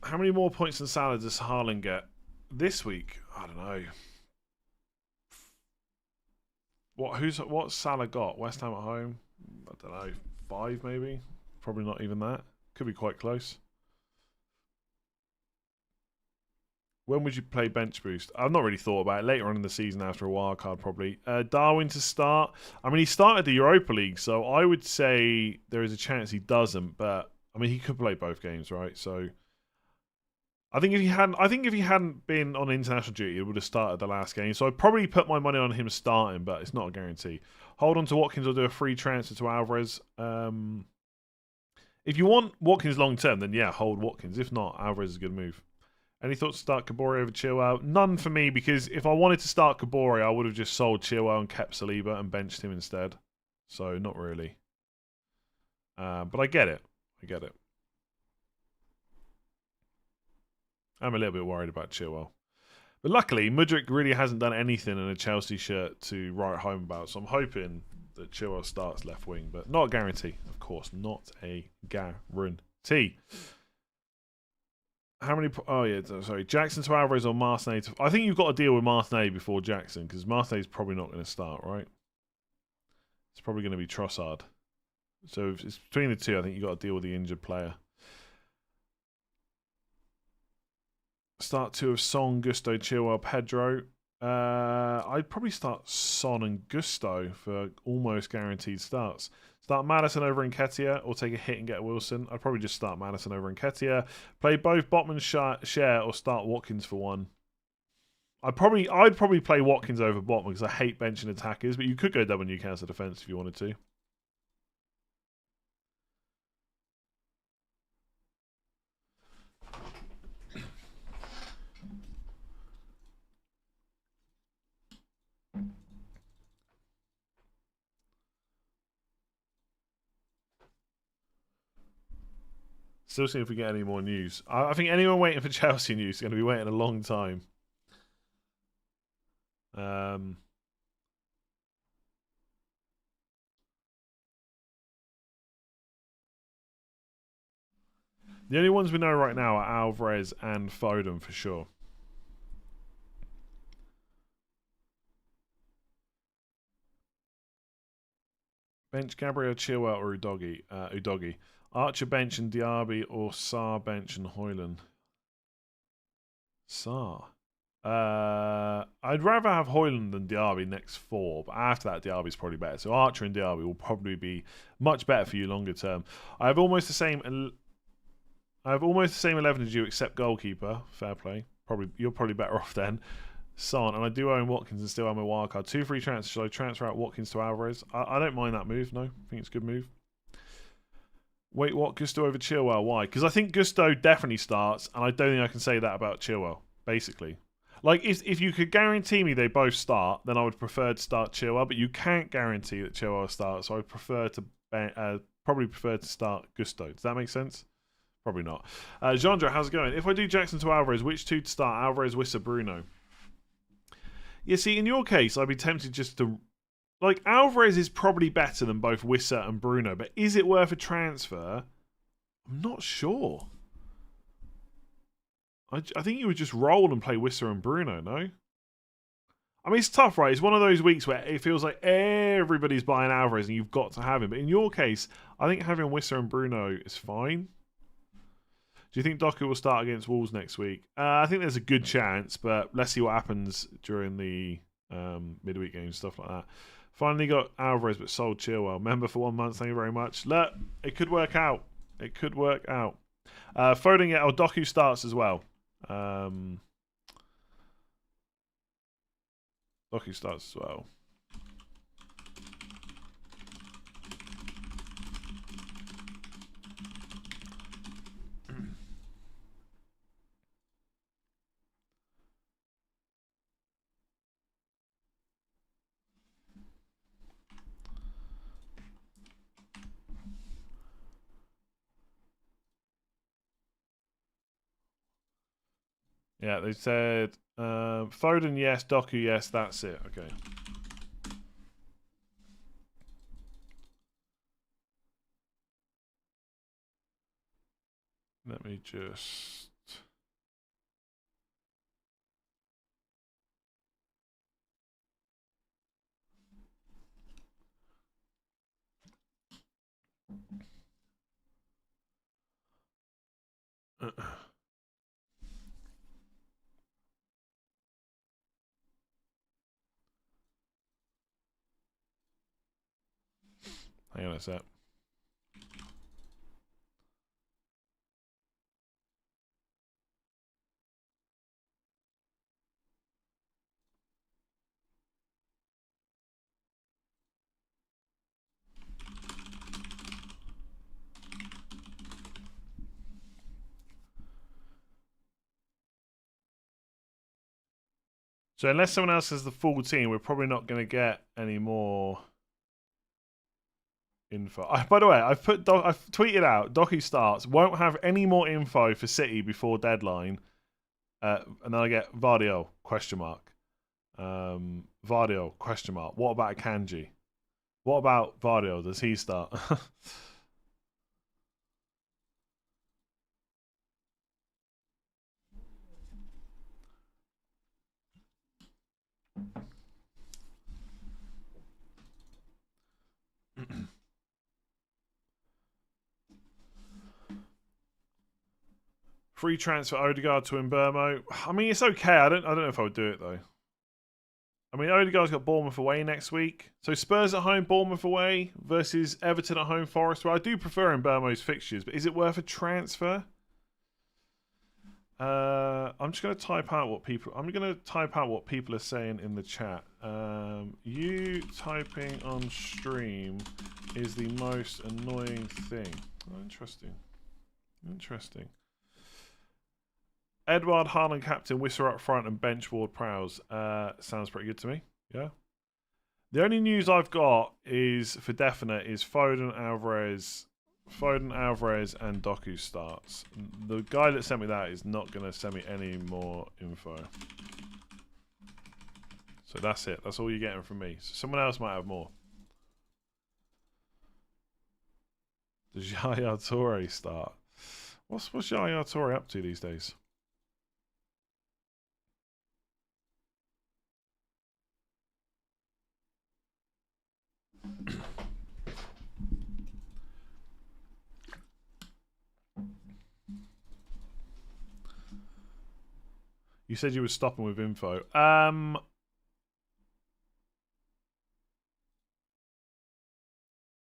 How many more points than Salah does Haaland get this week? I don't know. What's Salah got? West Ham at home? I don't know. 5 maybe? Probably not even that. Could be quite close. When would you play bench boost? I've not really thought about it. Later on in the season after a wild card, probably. Darwin to start. I mean, he started the Europa League, so I would say there is a chance he doesn't. But I mean, he could play both games, right? So I think if he hadn't been on international duty, it would have started the last game. So I'd probably put my money on him starting, but it's not a guarantee. Hold on to Watkins or do a free transfer to Alvarez. If you want Watkins long term, then yeah, hold Watkins. If not, Alvarez is a good move. Any thoughts to start Kabori over Chilwell? None for me, because if I wanted to start Kabori, I would have just sold Chilwell and kept Saliba and benched him instead. So, not really. But I get it. I'm a little bit worried about Chilwell. But luckily, Mudryk really hasn't done anything in a Chelsea shirt to write home about, so I'm hoping that Chilwell starts left wing, but not a guarantee, of course, not a guarantee. How many? Oh yeah, sorry. Jackson to Alvarez or Martinez? I think you've got to deal with Martinez before Jackson because Martinez probably not going to start, right? It's probably going to be Trossard. So if it's between the two, I think you've got to deal with the injured player. Start two of Son, Gusto, Chilwell, Pedro. I'd probably start Son and Gusto for almost guaranteed starts. Start Maddison over Nketiah or take a hit and get Wilson. I'd probably just start Maddison over Nketiah. Play both Botman share or start Watkins for one. I'd probably play Watkins over Botman because I hate benching attackers, but you could go double Newcastle defence if you wanted to. Still seeing if we get any more news. I think anyone waiting for Chelsea news is going to be waiting a long time. The only ones we know right now are Alvarez and Foden for sure. Bench Gabriel, Chilwell or Udogi. Archer bench and Diaby or Sarr bench and Højlund. Sarr. I'd rather have Højlund than Diaby next 4, but after that Diaby's probably better. So Archer and Diaby will probably be much better for you longer term. I have almost the same 11 as you except goalkeeper. Fair play. You're probably better off then. Son, and I do own Watkins and still have my wildcard. 2 free transfers. Should I transfer out Watkins to Alvarez? I don't mind that move, no. I think it's a good move. Wait, what? Gusto over Chilwell? Why? Because I think Gusto definitely starts, and I don't think I can say that about Chilwell, basically. Like, if you could guarantee me they both start, then I would prefer to start Chilwell, but you can't guarantee that Chilwell starts, so I prefer to probably prefer to start Gusto. Does that make sense? Probably not. Jandra, how's it going? If I do Jackson to Alvarez, which 2 to start? Alvarez, Wissa, Bruno. Yeah, see, in your case, I'd be tempted just to... Like, Alvarez is probably better than both Wissa and Bruno, but is it worth a transfer? I'm not sure. I think you would just roll and play Wissa and Bruno, no? I mean, it's tough, right? It's one of those weeks where it feels like everybody's buying Alvarez and you've got to have him. But in your case, I think having Wissa and Bruno is fine. Do you think Doku will start against Wolves next week? I think there's a good chance, but let's see what happens during the midweek games, stuff like that. Finally got Alvarez, but sold Chilwell. Member for 1 month, thank you very much. Look, it could work out. It could work out. Foden, yeah, Doku starts as well. Doku starts as well. Yeah, they said Foden, yes. Doku, yes. That's it. Okay. Let me just... Hang on a sec. So unless someone else has the full team, we're probably not going to get any more info. By the way, I've tweeted out Doku starts. Won't have any more info for City before deadline And then I get Vardio, question mark. Vardio, question mark. What about Akanji? What about Vardio? Does he start? Free transfer Odegaard to Mbermo. I mean, it's okay. I don't know if I would do it though. I mean, Odegaard's got Bournemouth away next week. So Spurs at home, Bournemouth away versus Everton at home, Forest. Well, I do prefer Mbermo's fixtures, but is it worth a transfer? I'm just going to type out what people. I'm going to type out what people are saying in the chat. You typing on stream is the most annoying thing. Oh, interesting. Interesting. Edward Haaland captain, Wisser up front, and bench Ward Prowse. Sounds pretty good to me. Yeah. The only news I've got is for definite is Foden, Alvarez, and Doku starts. The guy that sent me that is not going to send me any more info. So that's it. That's all you're getting from me. So someone else might have more. Does Yaya Toure start? What's Yaya Toure up to these days? You said you were stopping with info.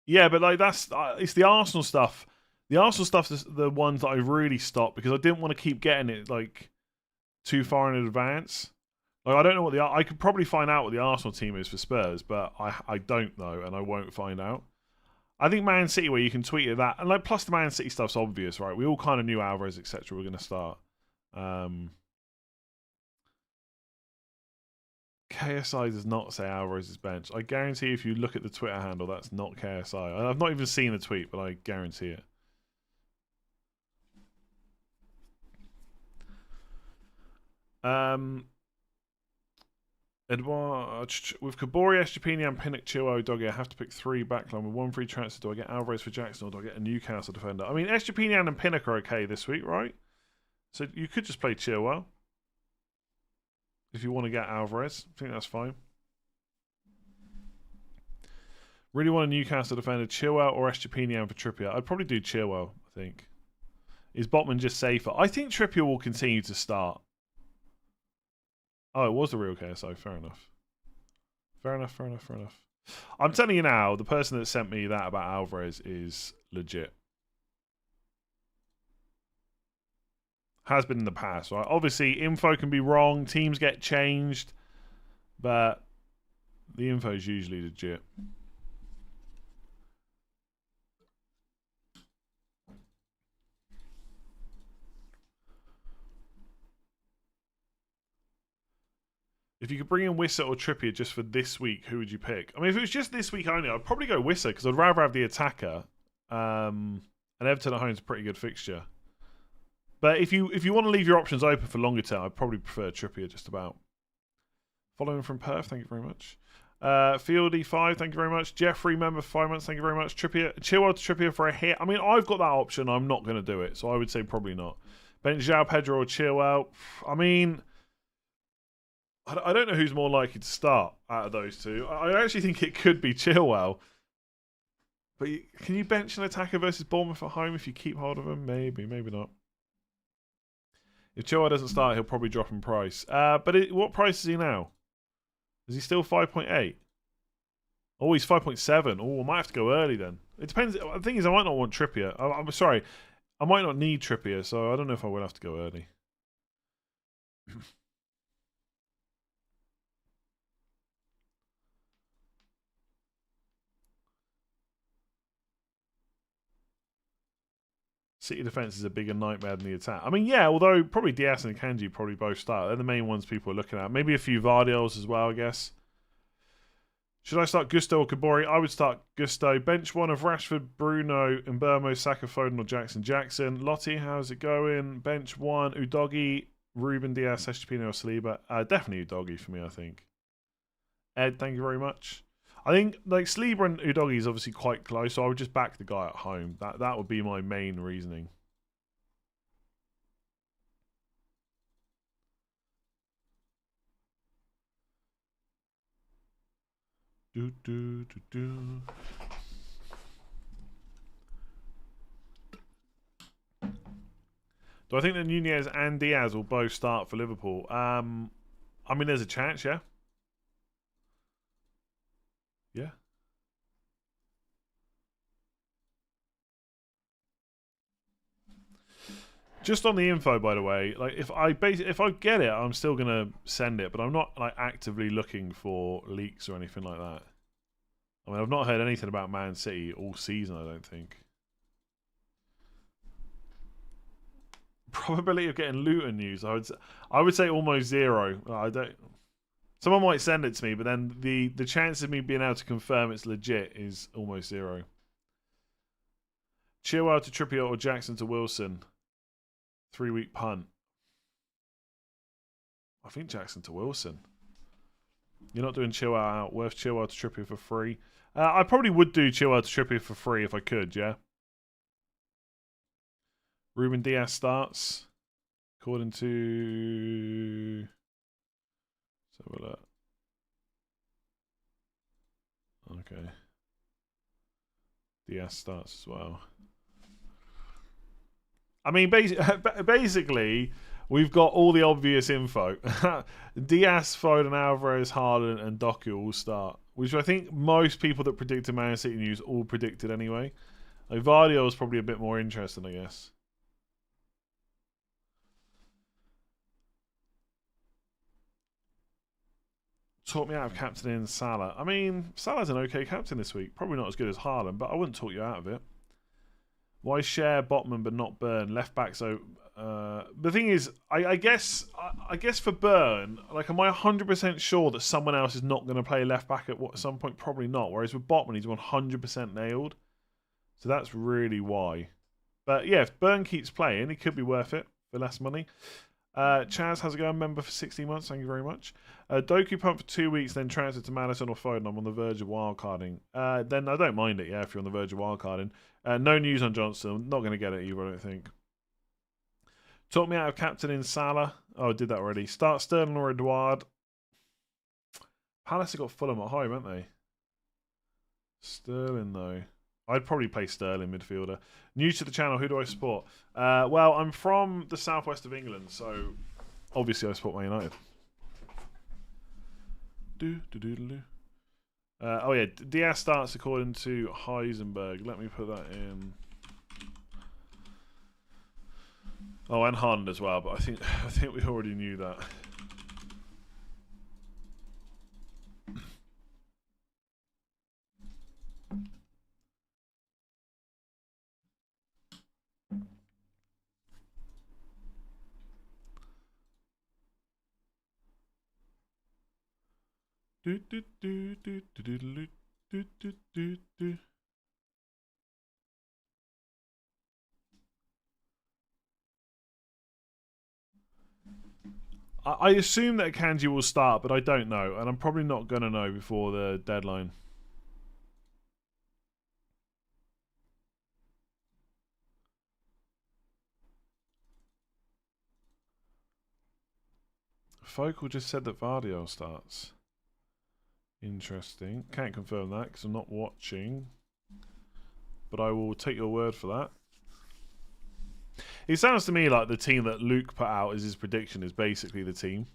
Yeah, but like that's it's the Arsenal stuff. The Arsenal stuff is the ones that I really stopped because I didn't want to keep getting it like too far in advance. Like I don't know what I could probably find out what the Arsenal team is for Spurs, but I don't know and I won't find out. I think Man City where you can tweet at that and like plus the Man City stuff's obvious, right? We all kind of knew Alvarez etc. were going to start. KSI does not say Alvarez's bench. I guarantee if you look at the Twitter handle, that's not KSI. I've not even seen the tweet, but I guarantee it. Edouard, with Kabori, Estepini, and Pinnock, Chilwell, Doggy, I have to pick 3 backline with 1 free transfer. Do I get Alvarez for Jackson or do I get a Newcastle defender? I mean, Estepini and Pinnock are okay this week, right? So you could just play Chilwell. If you want to get Alvarez, I think that's fine. Really want a Newcastle defender, Chilwell or Estepinian for Trippier? I'd probably do Chilwell, I think. Is Botman just safer? I think Trippier will continue to start. Oh, it was the real KSO. Fair enough. Fair enough. I'm telling you now, the person that sent me that about Alvarez is legit. Has been in the past, right? Obviously, info can be wrong. Teams get changed. But the info is usually legit. If you could bring in Wisser or Trippier just for this week, who would you pick? I mean, if it was just this week only, I'd probably go Wisser because I'd rather have the attacker. And Everton at home is a pretty good fixture. But if you want to leave your options open for longer term, I'd probably prefer Trippier just about. Following from Perth, thank you very much. Fieldy 5, thank you very much. Jeffrey, member for 5 months, thank you very much. Trippier, Chilwell to Trippier for a hit. I mean, I've got that option. I'm not going to do it, so I would say probably not. Bench João Pedro or Chilwell. I mean, I don't know who's more likely to start out of those two. I actually think it could be Chilwell. But can you bench an attacker versus Bournemouth at home if you keep hold of him? Maybe, maybe not. If Chilwell doesn't start, he'll probably drop in price. But what price is he now? Is he still 5.8? Oh, he's 5.7. Oh, I might have to go early then. It depends. The thing is, I might not want Trippier. I'm sorry. I might not need Trippier, so I don't know if I will have to go early. City defence is a bigger nightmare than the attack. I mean, yeah, although probably Diaz and Kanji probably both start. They're the main ones people are looking at. Maybe a few Vardios as well, I guess. Should I start Gusto or Kabori? I would start Gusto. Bench 1 of Rashford, Bruno, Mbermo, Saka, Foden or Jackson. Lottie, how's it going? Bench 1, Udogi, Ruben Diaz, Estepino, or Saliba. Definitely Udogi for me, I think. Ed, thank you very much. I think like Saliba and Udogi is obviously quite close, so I would just back the guy at home. That would be my main reasoning. Do. Do I think that Nunez and Diaz will both start for Liverpool? I mean, there's a chance, yeah. Yeah. Just on the info, by the way, like if I get it, I'm still gonna send it, but I'm not like actively looking for leaks or anything like that. I mean, I've not heard anything about Man City all season, I don't think. Probability of getting Luton news, I would say almost zero. I don't. Someone might send it to me, but then the chance of me being able to confirm it's legit is almost zero. Chilwell to Trippier or Jackson to Wilson. 3-week punt. I think Jackson to Wilson. You're not doing Chilwell out. Worth Chilwell to Trippier for free. I probably would do Chilwell to Trippier for free if I could, yeah. Ruben Diaz starts. According to... Let's have a look. Okay. Diaz starts as well. I mean, basically, we've got all the obvious info. Diaz, Foden, Alvarez, Haaland, and Doku all start, which I think most people that predicted Man City news all predicted anyway. Like, Vardio is probably a bit more interesting, I guess. Talk me out of captaining Salah. I mean, Salah's an okay captain this week. Probably not as good as Haaland, but I wouldn't talk you out of it. Why share Botman but not Burn? Left back, so... the thing is, I guess for Burn, like, am I 100% sure that someone else is not going to play left back at some point? Probably not. Whereas with Botman, he's 100% nailed. So that's really why. But yeah, if Burn keeps playing, it could be worth it for less money. Chaz has a go member for 16 months. Thank you very much. Doku pump for 2 weeks, then transfer to Madison or Foden. I'm on the verge of wildcarding. Then I don't mind it, yeah, if you're on the verge of wildcarding. No news on Johnson. Not going to get it either, I don't think. Talk me out of captaining Salah. Oh, I did that already. Start Sterling or Edouard. Palace have got Fulham at home, haven't they? Sterling, though. I'd probably play Sterling midfielder. New to the channel, who do I support? Well, I'm from the southwest of England, so obviously I support Man United. Oh yeah, Diaz starts according to Heisenberg. Let me put that in. Oh, and Haaland as well, but I think we already knew that. I assume that Akanji will start, but I don't know, and I'm probably not going to know before the deadline. Focal just said that Vardio starts. Interesting. Can't confirm that because I'm not watching, but I will take your word for that. It sounds to me like the team that Luke put out as his prediction is basically the team.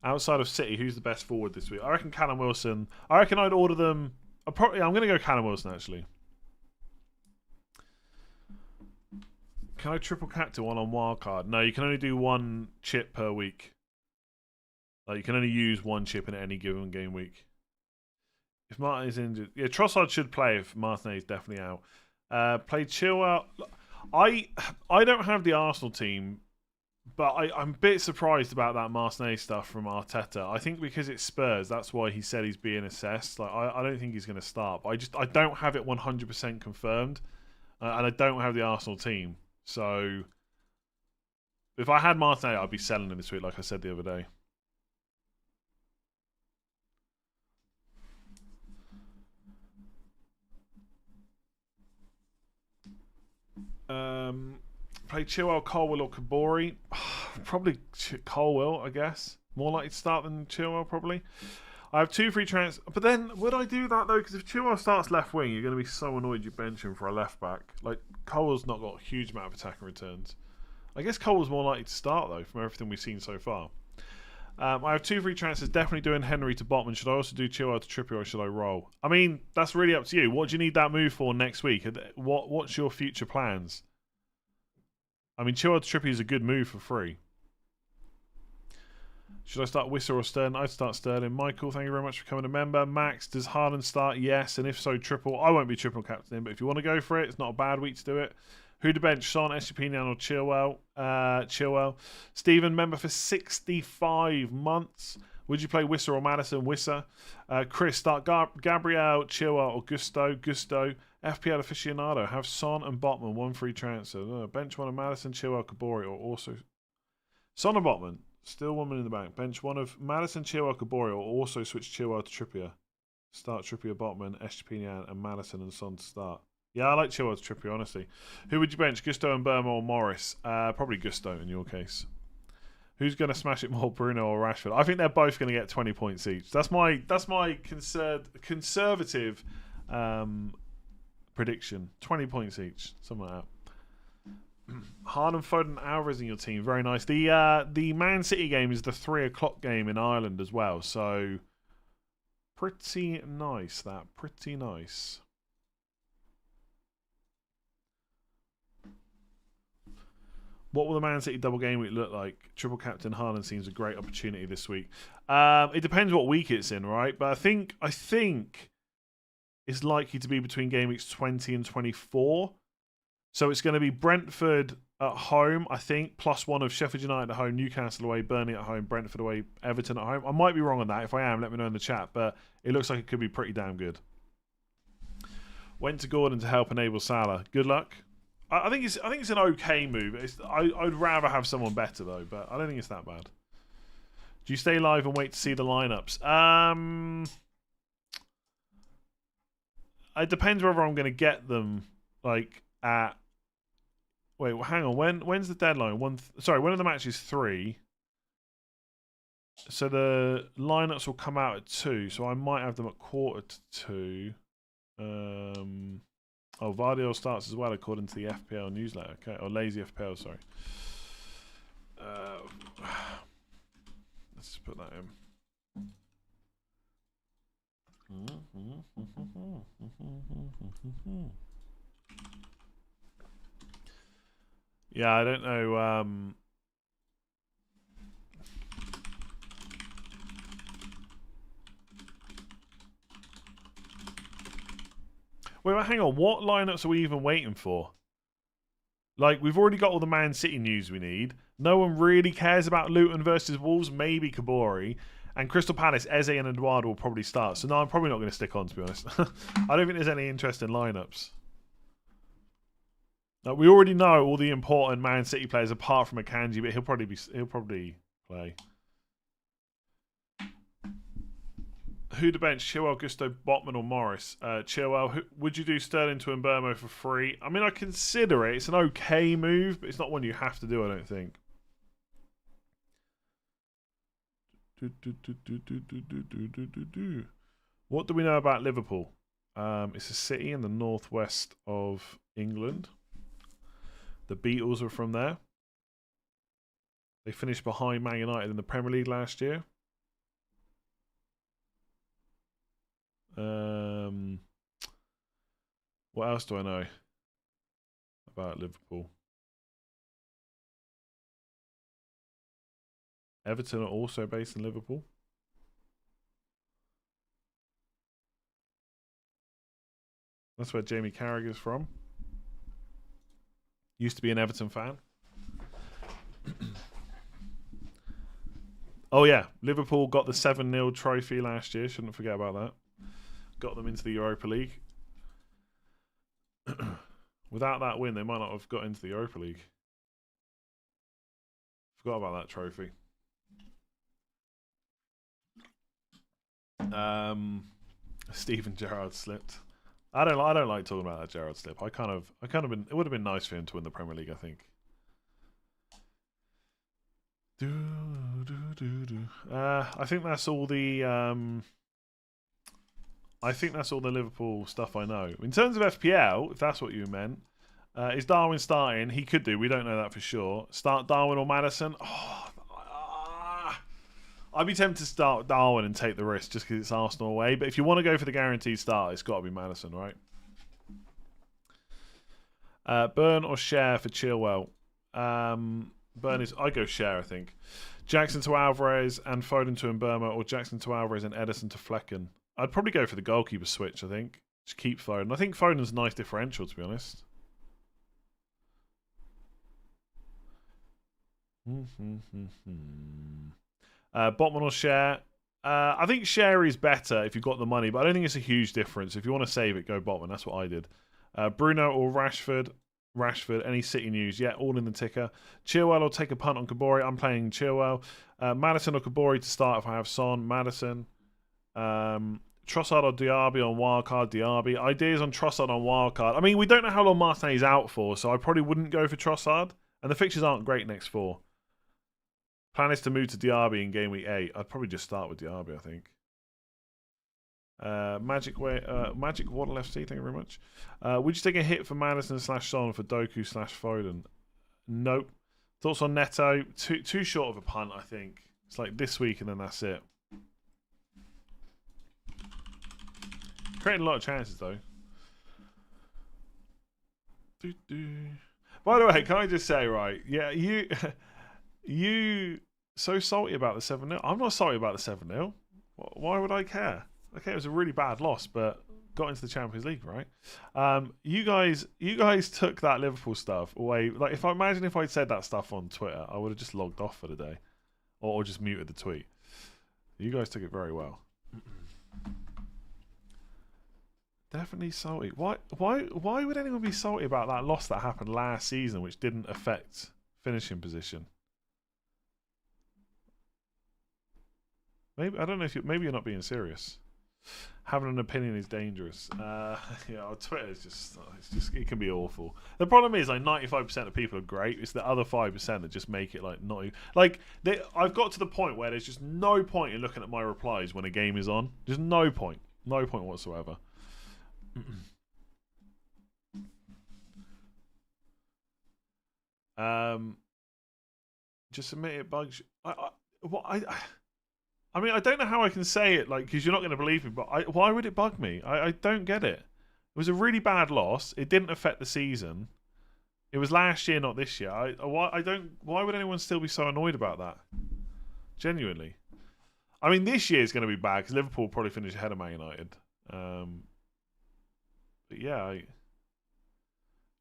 Outside of City, who's the best forward this week? I reckon Callum Wilson. I reckon I'd order them. I'm going to go Callum Wilson, actually. Can I triple captain one on wildcard? No, you can only do one chip per week. Like, you can only use one chip in any given game week. If Martin is injured... Yeah, Trossard should play if Martinez is definitely out. Play Chilwell. I don't have the Arsenal team, but I'm a bit surprised about that Martinez stuff from Arteta. I think because it's Spurs, that's why he said he's being assessed. Like, I don't think he's going to start, but I don't have it 100% confirmed, and I don't have the Arsenal team. So If I had Martinelli, I'd be selling him this week, like I said the other day. Play Chilwell, Colwill, or Kabori. Probably Colwill, I guess. More likely to start than Chilwell, probably. I have 2 free transfers. But then, would I do that, though? Because if Chilwell starts left wing, you're going to be so annoyed you bench him for a left back. Like, Colwill's not got a huge amount of attacking returns. I guess Colwill's more likely to start, though, from everything we've seen so far. I have 2 free transfers. Definitely doing Henry to Botman. Should I also do Chilwell to Trippier, or should I roll? I mean, that's really up to you. What do you need that move for next week? What's your future plans? I mean, Chilwell to Trippier is a good move for free. Should I start Wissa or Sterling? I'd start Sterling. Michael, thank you very much for becoming a member. Max, does Haaland start? Yes. And if so, triple. I won't be triple captain, but if you want to go for it, it's not a bad week to do it. Who to bench? Son, Estupinian or Chilwell? Chilwell. Stephen, member for 65 months. Would you play Wissa or Madison? Wissa. Chris, start Gabriel, Chilwell or Gusto? Gusto. FPL aficionado. Have Son and Botman. 1 free transfer. Bench 1 of Madison, Chilwell, Kabori, or also Son and Botman. Still 1 minute in the bank. Bench 1 of Madison, Chilwell, Kabori, or also switch Chilwell to Trippier. Start Trippier, Botman, Estupinian, and Madison and Son to start. Yeah, I like Chilwell to Trippier, honestly. Who would you bench? Gusto and Burma or Morris? Probably Gusto in your case. Who's going to smash it more, Bruno or Rashford? I think they're both going to get 20 points each. That's my conservative prediction. 20 points each, something like that. Haaland, Foden, Alvarez in your team, very nice. The Man City game is the 3 o'clock game in Ireland as well, so pretty nice. Pretty nice. What will the Man City double game week look like? Triple captain Haaland seems a great opportunity this week. It depends what week it's in, right? But I think it's likely to be between game weeks 20 and 24. So it's going to be Brentford at home, I think, +1 of Sheffield United at home, Newcastle away, Burnley at home, Brentford away, Everton at home. I might be wrong on that. If I am, let me know in the chat. But it looks like it could be pretty damn good. Went to Gordon to help enable Salah. Good luck. I think it's an okay move. I'd rather have someone better though, but I don't think it's that bad. Do you stay live and wait to see the lineups? It depends whether I'm going to get them like at. Wait, well, hang on. When's the deadline? When are the matches? 3. So the lineups will come out at 2. So I might have them at 1:45. Vardio starts as well according to the FPL newsletter. Okay, or Lazy FPL. Sorry. Let's just put that in. Yeah, I don't know. Wait, hang on. What lineups are we even waiting for? Like, we've already got all the Man City news we need. No one really cares about Luton versus Wolves. Maybe Kabori. And Crystal Palace, Eze and Eduardo will probably start. So, no, I'm probably not going to stick on, to be honest. I don't think there's any interest in lineups. We already know all the important Man City players apart from Akanji, but he'll probably play. Who to bench? Chilwell, Gusto, Botman, or Morris? Chilwell. Would you do Sterling to Mbermo for free? I mean, I consider it. It's an okay move, but it's not one you have to do, I don't think. What do we know about Liverpool? It's a city in the northwest of England. The Beatles are from there. They finished behind Man United in the Premier League last year. What else do I know about Liverpool? Everton are also based in Liverpool. That's where Jamie Carragher's from. Used to be an Everton fan. Oh yeah, Liverpool got the 7-0 trophy last year. Shouldn't forget about that. Got them into the Europa League. Without that win, they might not have got into the Europa League. Forgot about that trophy. Steven Gerrard slipped. I don't like talking about that Gerrard slip. I kind of been. It would have been nice for him to win the Premier League, I think. I think that's all the. I think that's all the Liverpool stuff I know. In terms of FPL, if that's what you meant, is Darwin starting? He could do. We don't know that for sure. Start Darwin or Maddison? I'd be tempted to start Darwin and take the risk just because it's Arsenal away. But if you want to go for the guaranteed start, it's got to be Maddison, right? Burn or Share for Chilwell? Burn is... I go Share, I think. Jackson to Alvarez and Foden to Mbeumo, or Jackson to Alvarez and Ederson to Flecken. I'd probably go for the goalkeeper switch, I think. Just keep Foden. I think Foden's a nice differential, to be honest. Botman or Share? I think Share is better if you've got the money, but I don't think it's a huge difference. If you want to save it, go Botman. That's what I did. Bruno or Rashford? Rashford. Any City news? Yeah, all in the ticker. Chilwell or take a punt on Kabori? I'm playing Chilwell. Maddison or Kabori to start if I have Son. Maddison. Trossard or Diaby on wildcard? Diaby. Ideas on Trossard on wildcard? I mean, we don't know how long Martinelli's out for, so I probably wouldn't go for Trossard. And the fixtures aren't great next 4. Plan is to move to Diaby in game week 8. I'd probably just start with Diaby, I think. Magic Waddle FC, thank you very much. Would you take a hit for Maddison / Son for Doku / Foden? Nope. Thoughts on Neto? Too short of a punt, I think. It's like this week and then that's it. Creating a lot of chances though. By the way, can I just say, right? Yeah, you so salty about the 7-0. I'm not salty about the 7-0. Why would I care? Okay, it was a really bad loss, but got into the Champions League, right? You guys took that Liverpool stuff away. Like, if I'd said that stuff on Twitter, I would have just logged off for the day, or just muted the tweet. You guys took it very well. Definitely salty. Why would anyone be salty about that loss that happened last season, which didn't affect finishing position? Maybe I don't know if maybe you're not being serious. Having an opinion is dangerous. Yeah, Twitter is just it can be awful. The problem is, like 95% of people are great. It's the other 5% that just make it like not like I've got to the point where there's just no point in looking at my replies when a game is on. Just no point whatsoever. Just admit it bugs. I mean, I don't know how I can say it, like, because you're not going to believe me, but why would it bug me? I don't get it. It was a really bad loss. It didn't affect the season. It was last year, not this year. Why would anyone still be so annoyed about that? Genuinely. I mean, this year is going to be bad because Liverpool will probably finish ahead of Man United. But yeah,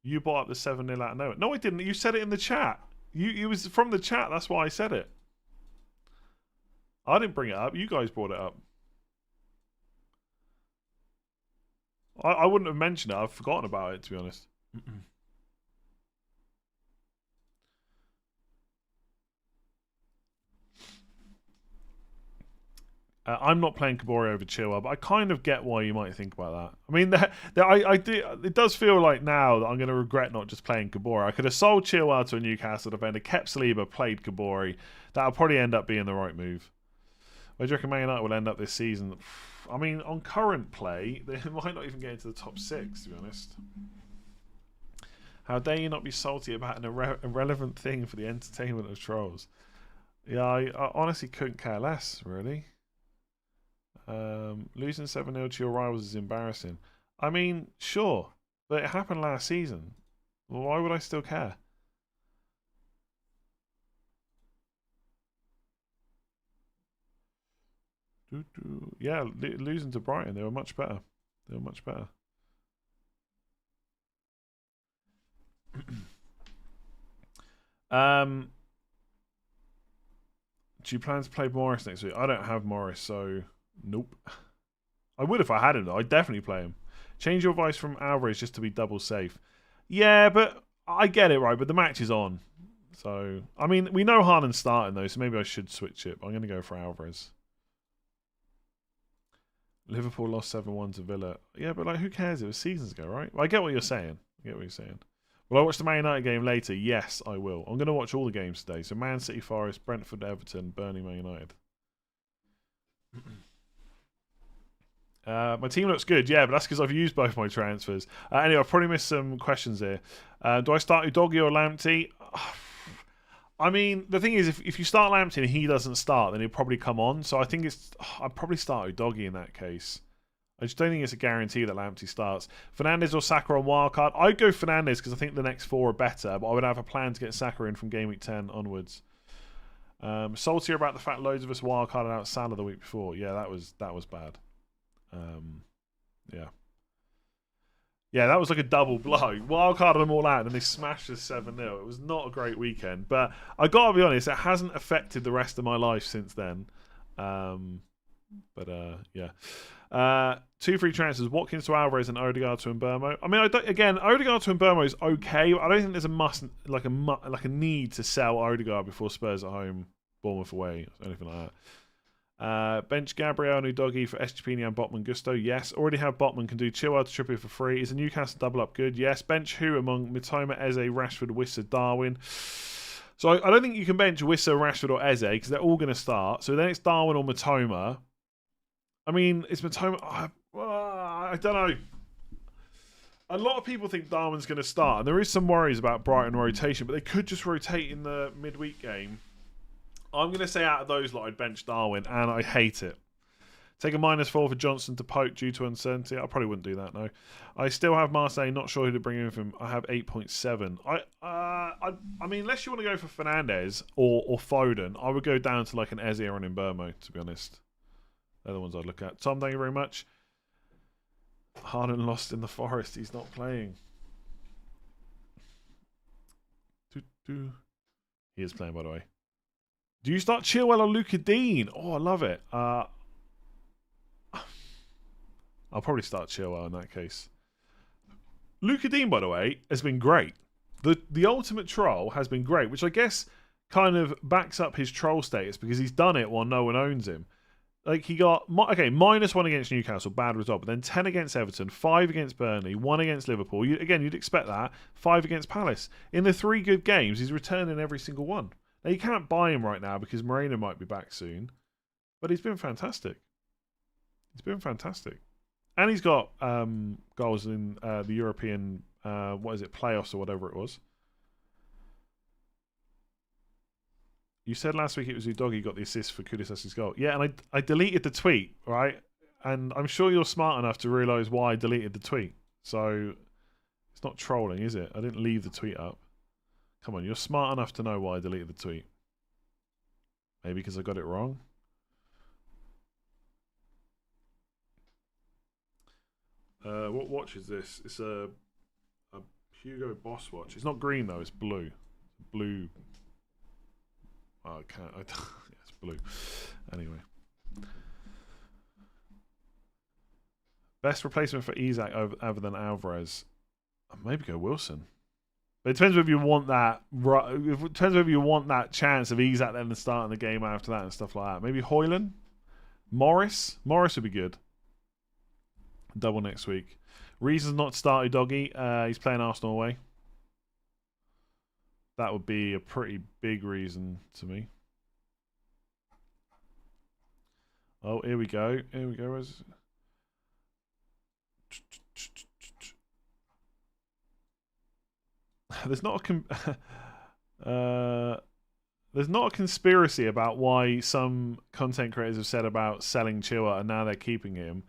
you brought up the 7-0 out of nowhere. No, I didn't. You said it in the chat. It was from the chat. That's why I said it. I didn't bring it up. You guys brought it up. I wouldn't have mentioned it. I've forgotten about it, to be honest. I'm not playing Kabori over Chilwell, but I kind of get why you might think about that. I mean, I do. It does feel like now that I'm going to regret not just playing Kabori. I could have sold Chilwell to a Newcastle defender, kept Saliba, played Kabori. That'll probably end up being the right move. Where do you reckon Man United will end up this season? I mean, on current play, they might not even get into the top 6, to be honest. How dare you not be salty about an irrelevant thing for the entertainment of trolls? Yeah, I honestly couldn't care less, really. Losing 7-0 to your rivals is embarrassing. I mean, sure, but it happened last season. Well, why would I still care? Yeah, losing to Brighton, they were much better. Do you plan to play Morris next week? I don't have Morris, so nope. I would if I had him, though. I'd definitely play him. Change your advice from Alvarez just to be double safe. Yeah, but I get it, right? But the match is on. So, I mean, we know Haaland's starting though, so maybe I should switch it. But I'm going to go for Alvarez. Liverpool lost 7-1 to Villa. Yeah, but like, who cares? It was seasons ago, right? Well, I get what you're saying. Will I watch the Man United game later? Yes, I will. I'm going to watch all the games today. So Man City, Forest, Brentford, Everton, Burnley, Man United. My team looks good, yeah, but that's because I've used both my transfers. Anyway, I've probably missed some questions here. Do I start Udogie or Lamptey? I mean, the thing is, if you start Lamptey and he doesn't start, then he'll probably come on. So I think I'd probably start Udogie in that case. I just don't think it's a guarantee that Lamptey starts. Fernandes or Saka on wildcard? I'd go Fernandes because I think the next 4 are better, but I would have a plan to get Saka in from Game Week 10 onwards. Saltier about the fact loads of us wildcarded out Salah the week before. Yeah, that was bad. Yeah, that was like a double blow. Wildcarded them all out and they smashed us 7-0. It was not a great weekend, but I gotta be honest, it hasn't affected the rest of my life since then. Yeah. 2 free transfers: Watkins to Alvarez and Odegaard to Mbeumo. I mean, Odegaard to Mbeumo is okay, but I don't think there's a must, like a need to sell Odegaard before Spurs at home, Bournemouth away, or anything like that. Bench Gabriel and Udogie for Estupini and Botman Gusto. Yes. Already have Botman, can do Chilwell to Trippier for free. Is a Newcastle double up good? Yes. Bench who among Mitoma, Eze, Rashford, Wissa, Darwin? So I don't think you can bench Wissa, Rashford or Eze because they're all going to start. So then it's Darwin or Mitoma. I mean, it's Mitoma. I don't know. A lot of people think Darwin's going to start, and there is some worries about Brighton rotation, but they could just rotate in the midweek game. I'm going to say out of those lot, I'd bench Darwin, and I hate it. Take a -4 for Johnson to poke due to uncertainty. I probably wouldn't do that, no. I still have Marseille, not sure who to bring in with him. I have 8.7. I mean, unless you want to go for Fernandes or Foden, I would go down to like an Eze or an Mbeumo, to be honest. They're the ones I'd look at. Tom, thank you very much. Haaland lost in the Forest. He's not playing. He is playing, by the way. Do you start Chilwell or Luca Dean? Oh, I love it. I'll probably start Chilwell in that case. Luca Dean, by the way, has been great. The ultimate troll has been great, which I guess kind of backs up his troll status because he's done it while no one owns him. Like, he got, -1 against Newcastle, bad result, but then 10 against Everton, 5 against Burnley, 1 against Liverpool. You'd expect that. 5 against Palace. In the 3 good games, he's returning every single one. Now, you can't buy him right now because Moreno might be back soon, but he's been fantastic. And he's got goals in the European, playoffs or whatever it was. You said last week it was Udogie got the assist for Kudus' goal. Yeah, and I deleted the tweet, right? And I'm sure you're smart enough to realise why I deleted the tweet. So it's not trolling, is it? I didn't leave the tweet up. Come on, you're smart enough to know why I deleted the tweet. Maybe because I got it wrong. What watch is this? It's a Hugo Boss watch. It's not green though. It's blue. Blue. Oh, I can't. Yeah, it's blue. Anyway. Best replacement for Isak other than Alvarez. Maybe go Wilson. But it depends whether you want that. It depends whether you want that chance of Isak then starting the game after that and stuff like that. Maybe Højlund, Morris would be good. Double next week. Reasons not to start Udogie. He's playing Arsenal away. That would be a pretty big reason to me. Oh, here we go. Where's there's not a conspiracy about why some content creators have said about selling Chilwell and now they're keeping him.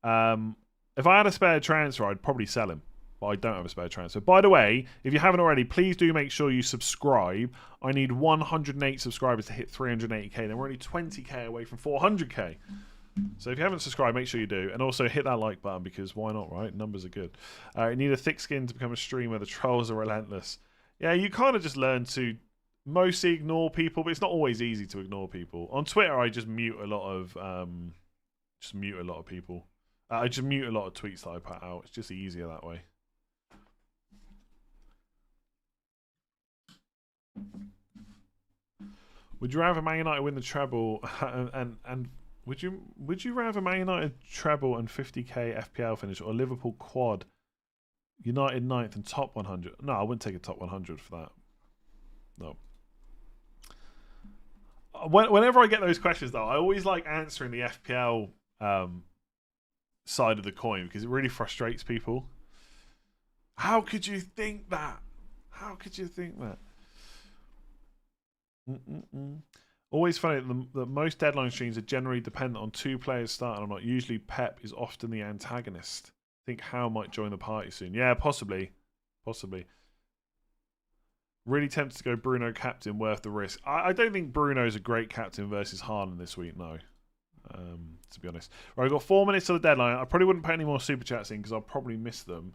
If I had a spare transfer, I'd probably sell him. But I don't have a spare transfer. By the way, if you haven't already, please do make sure you subscribe. I need 108 subscribers to hit 380k. Then we're only 20k away from 400k. So if you haven't subscribed, make sure you do. And also hit that like button because why not, right? Numbers are good. You need a thick skin to become a streamer. The trolls are relentless. Yeah, you kind of just learn to mostly ignore people, but it's not always easy to ignore people. On Twitter, I just mute a lot of people. I just mute a lot of tweets that I put out. It's just easier that way. Would you rather Man United win the treble and would you rather Man United treble and 50k FPL finish or Liverpool quad, United 9th and top 100? No, I wouldn't take a top 100 for that. No. Whenever I get those questions, though, I always like answering the FPL side of the coin because it really frustrates people. How could you think that? How could you think that? Always funny that most deadline streams are generally dependent on two players starting or not. Usually Pep is often the antagonist. Think Howe might join the party soon. Yeah, possibly. Really tempted to go Bruno captain, worth the risk. I don't think Bruno's a great captain versus Haaland this week, no. To be honest. Right, I've got 4 minutes to the deadline. I probably wouldn't put any more super chats in because I'll probably miss them.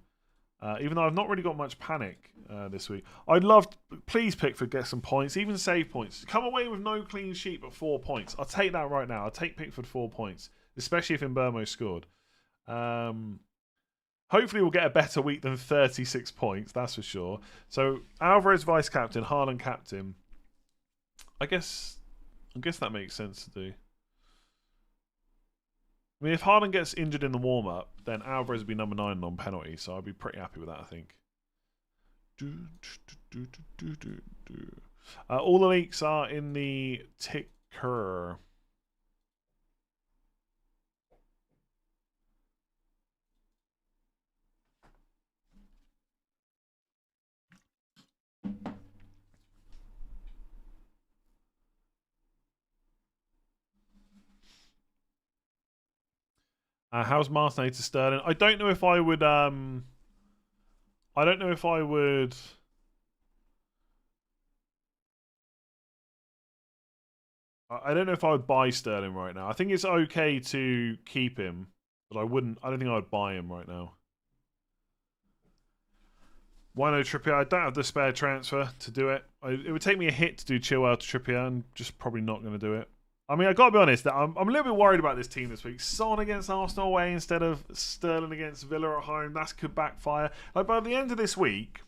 Even though I've not really got much panic this week. I'd love to, please Pickford get some points, even save points. Come away with no clean sheet but 4 points. I'll take that right now. I'll take Pickford 4 points, especially if Mbeumo scored. Hopefully we'll get a better week than 36 points, that's for sure. So Alvarez vice captain, Haaland captain. I guess that makes sense to do. I mean, if Haaland gets injured in the warm-up, then Alvarez would be number 9 on penalty, so I'd be pretty happy with that, I think. All the leaks are in the ticker. How's Martinez to Sterling? I don't know if I would. I don't know if I would. I don't know if I would buy Sterling right now. I think it's okay to keep him, but I wouldn't. I don't think I would buy him right now. Why no Trippier? I don't have the spare transfer to do it. It would take me a hit to do Chilwell to Trippier, and just probably not going to do it. I mean, I got to be honest, I'm a little bit worried about this team this week. Son against Arsenal away instead of Sterling against Villa at home. That could backfire. Like, by the end of this week,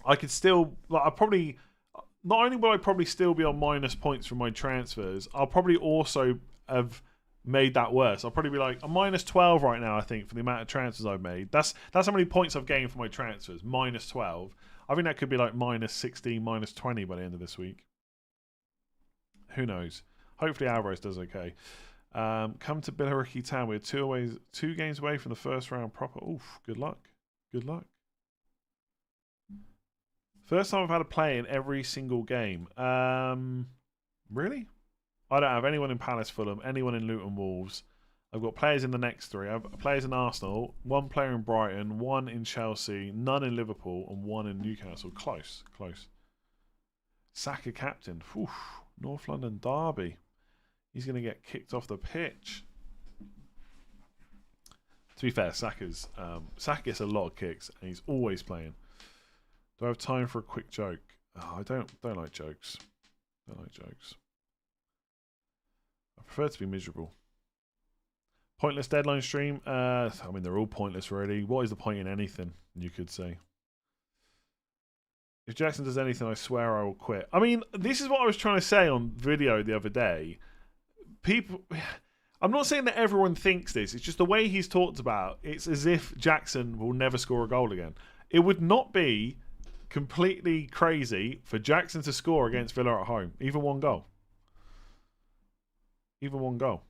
I could still... Like, I probably... Not only will I probably still be on minus points from my transfers, I'll probably also have made that worse. I'll probably be like, I'm minus 12 right now, I think, for the amount of transfers I've made. That's how many points I've gained for my transfers. Minus 12. I think that could be like minus 16, minus 20 by the end of this week. Who knows? Hopefully Alvarez does okay. Come to Billericay Town. We're 2 games away from the first round proper. Oof, good luck. Good luck. First time I've had a play in every single game. Really? I don't have anyone in Palace Fulham, anyone in Luton Wolves. I've got players in the next 3. I have players in Arsenal, 1 player in Brighton, 1 in Chelsea, none in Liverpool, and 1 in Newcastle. Close. Saka captain. Oof, North London derby. He's going to get kicked off the pitch. To be fair, Saka gets a lot of kicks, and he's always playing. Do I have time for a quick joke? Oh, I don't like jokes. Don't like jokes. I prefer to be miserable. Pointless deadline stream. I mean, they're all pointless, really. What is the point in anything, you could say? If Jackson does anything, I swear I will quit. I mean, this is what I was trying to say on video the other day. People, I'm not saying that everyone thinks this. It's just the way he's talked about. It's as if Jackson will never score a goal again. It would not be completely crazy for Jackson to score against Villa at home. Even 1 goal. Even 1 goal.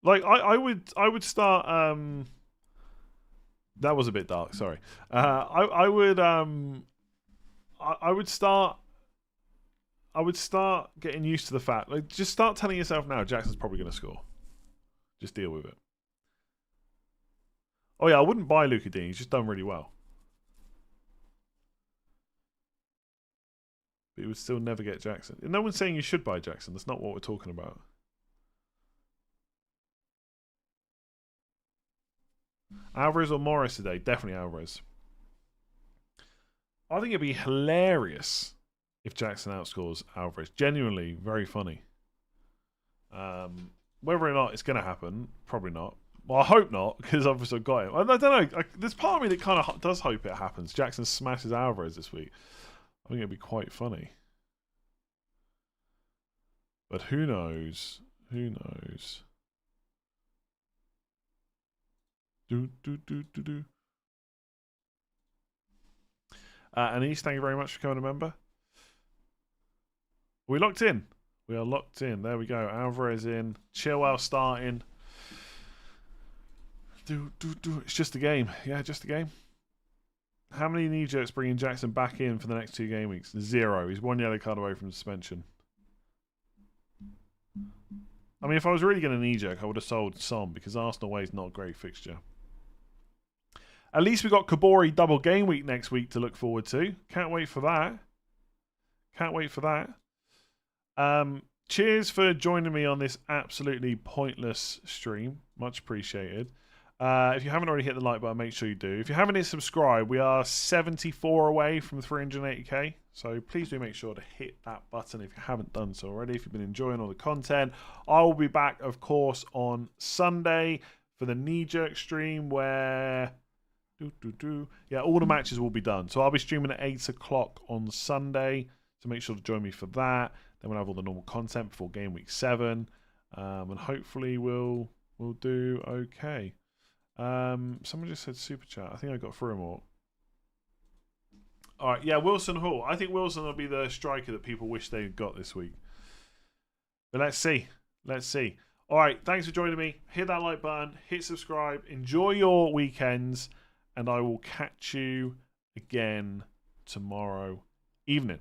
Like, I would start... that was a bit dark, sorry. I would start getting used to the fact, like, just start telling yourself now, Jackson's probably going to score. Just deal with it. Oh yeah, I wouldn't buy Luka Dean. He's just done really well. But he would still never get Jackson. No one's saying you should buy Jackson. That's not what we're talking about. Alvarez or Morris today? Definitely Alvarez. I think it'd be hilarious if Jackson outscores Alvarez. Genuinely, very funny. Whether or not it's going to happen, probably not. Well, I hope not, because obviously I've got him. I don't know. There's part of me that kind of does hope it happens. Jackson smashes Alvarez this week. think it'd be quite funny. But who knows? Who knows? Anise, thank you very much for becoming a member. We locked in. We are locked in. There we go. Alvarez in. Chilwell starting. It's just a game. Yeah, just a game. How many knee jerks bringing Jackson back in for the next 2 game weeks? 0. He's 1 yellow card away from suspension. I mean, if I was really going to knee jerk, I would have sold Son because Arsenal away is not a great fixture. At least we got Kabori double game week next week to look forward to. Can't wait for that. Can't wait for that. Cheers for joining me on this absolutely pointless stream. Much appreciated. If you haven't already hit the like button, make sure you do. If you haven't hit subscribe, we are 74 away from 380k. So please do make sure to hit that button if you haven't done so already. If you've been enjoying all the content, I will be back, of course, on Sunday for the knee jerk stream where... Yeah, all the matches will be done. So I'll be streaming at 8 o'clock on Sunday. So make sure to join me for that. Then we'll have all the normal content before game week 7. And hopefully we'll do okay. Someone just said super chat. I think I got through them all. Alright, yeah, Wilson Hall. I think Wilson will be the striker that people wish they had got this week. But let's see. Let's see. Alright, thanks for joining me. Hit that like button. Hit subscribe. Enjoy your weekends. And I will catch you again tomorrow evening.